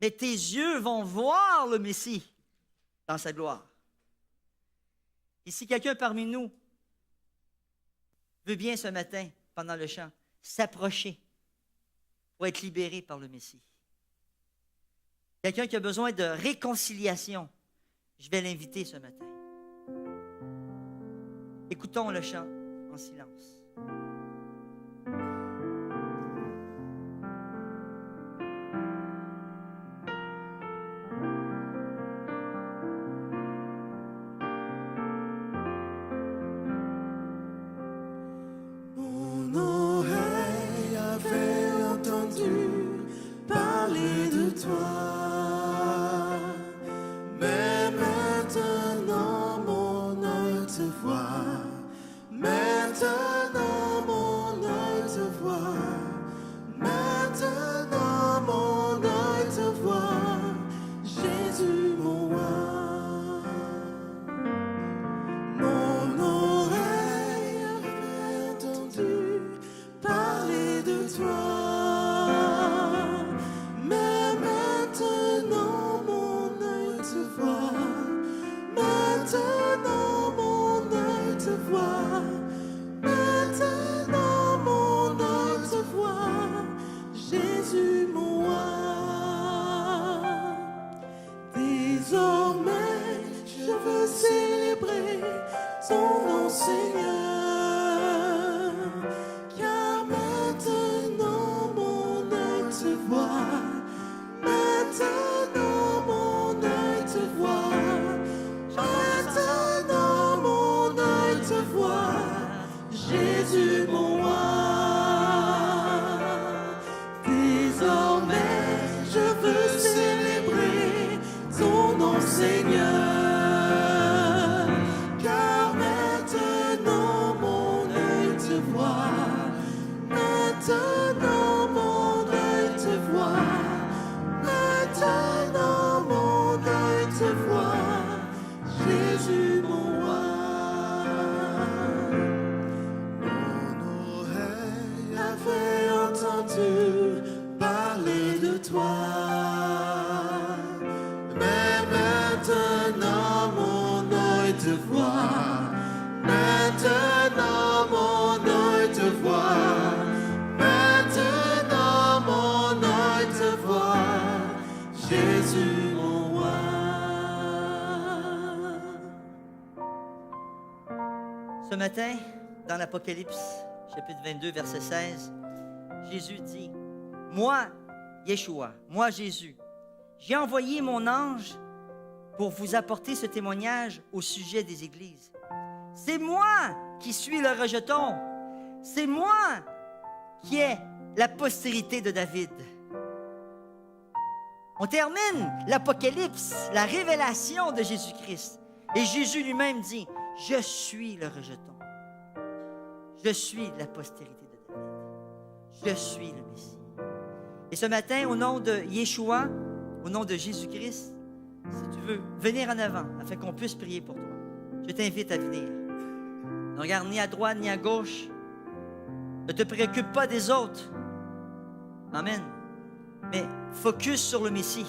Mais tes yeux vont voir le Messie dans sa gloire. Et si quelqu'un parmi nous veut bien ce matin, pendant le chant, s'approcher pour être libéré par le Messie, quelqu'un qui a besoin de réconciliation, je vais l'inviter ce matin. Écoutons le chant en silence. Mon oreille avait entendu parler de toi, mais maintenant mon œil te voit. Maintenant mon œil te voit. Maintenant mon œil te voit. Jésus mon roi. Mon oreille avait entendu parler de toi, mais maintenant mon œil te voit. Maintenant mon œil te voit. Maintenant mon œil te voit. Jésus mon roi. Désormais je veux célébrer ton nom, Seigneur, car maintenant mon œil te voit. Maintenant mon œil te voit. Maintenant mon œil te voit. Jésus mon roi. Désormais je veux célébrer ton nom, Seigneur, car maintenant mon œil te voit. Maintenant mon œil te voit. Maintenant mon œil te voit. Jésus mon roi. Mon oreille avait entendu parler de toi, mais maintenant mon œil te voit. Maintenant mon œil te voit. Maintenant mon œil te voit. Jésus mon roi. Ce matin, dans l'Apocalypse, chapitre 22, verset 16, Jésus dit, « Moi, Yeshua, moi Jésus, j'ai envoyé mon ange pour vous apporter ce témoignage au sujet des églises. C'est moi qui suis le rejeton. C'est moi qui est la postérité de David. » On termine l'Apocalypse, la révélation de Jésus-Christ. Et Jésus lui-même dit, « Je suis le rejeton. Je suis la postérité de David. Je suis le Messie. » Et ce matin, au nom de Yeshua, au nom de Jésus-Christ, si tu veux venir en avant, afin qu'on puisse prier pour toi, je t'invite à venir. Ne regarde ni à droite ni à gauche. Ne te préoccupe pas des autres. Amen. Mais focus sur le Messie,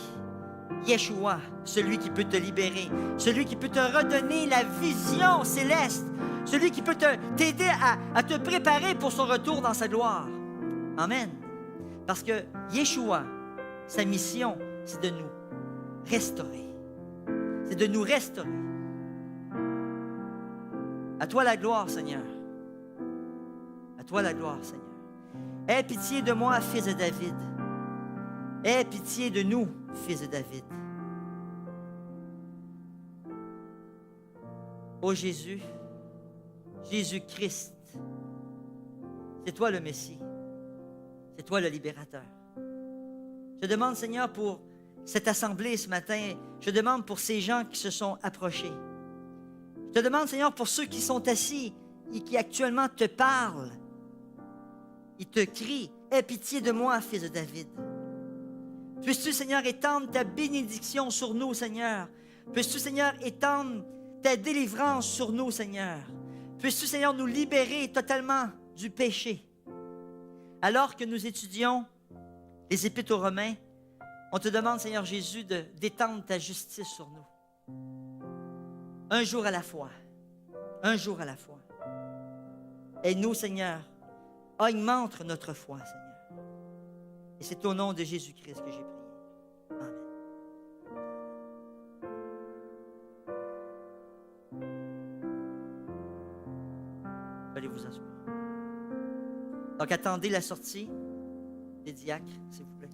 Yeshua, celui qui peut te libérer, celui qui peut te redonner la vision céleste, celui qui peut t'aider à te préparer pour son retour dans sa gloire. Amen. Parce que Yeshua, sa mission, c'est de nous restaurer. C'est de nous restaurer. À toi la gloire, Seigneur. À toi la gloire, Seigneur. Aie pitié de moi, fils de David. Aie pitié de nous, fils de David. Ô Jésus, Jésus-Christ, c'est toi le Messie. C'est toi le libérateur. Je demande, Seigneur, pour cette assemblée ce matin, je demande pour ces gens qui se sont approchés. Je te demande, Seigneur, pour ceux qui sont assis et qui actuellement te parlent. Ils te crient, « Aie pitié de moi, fils de David. » Puisses-tu, Seigneur, étendre ta bénédiction sur nous, Seigneur. Puisses-tu, Seigneur, étendre ta délivrance sur nous, Seigneur. Puisses-tu, Seigneur, nous libérer totalement du péché. Alors que nous étudions les Épîtres aux Romains, on te demande, Seigneur Jésus, d'étendre ta justice sur nous. Un jour à la fois. Un jour à la fois. Et nous, Seigneur, augmente notre foi, Seigneur. Et c'est au nom de Jésus-Christ que j'ai prié. Amen. Allez vous asseoir. Donc, attendez la sortie des diacres, s'il vous plaît.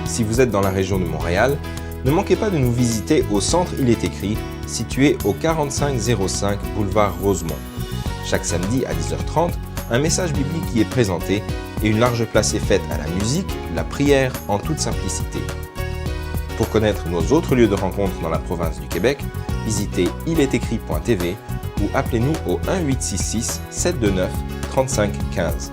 Si vous êtes dans la région de Montréal, ne manquez pas de nous visiter au centre Il est écrit, situé au 4505 boulevard Rosemont. Chaque samedi à 10h30, un message biblique y est présenté et une large place est faite à la musique, la prière en toute simplicité. Pour connaître nos autres lieux de rencontre dans la province du Québec, visitez ilétécrit.tv ou appelez-nous au 1-866-729-3515.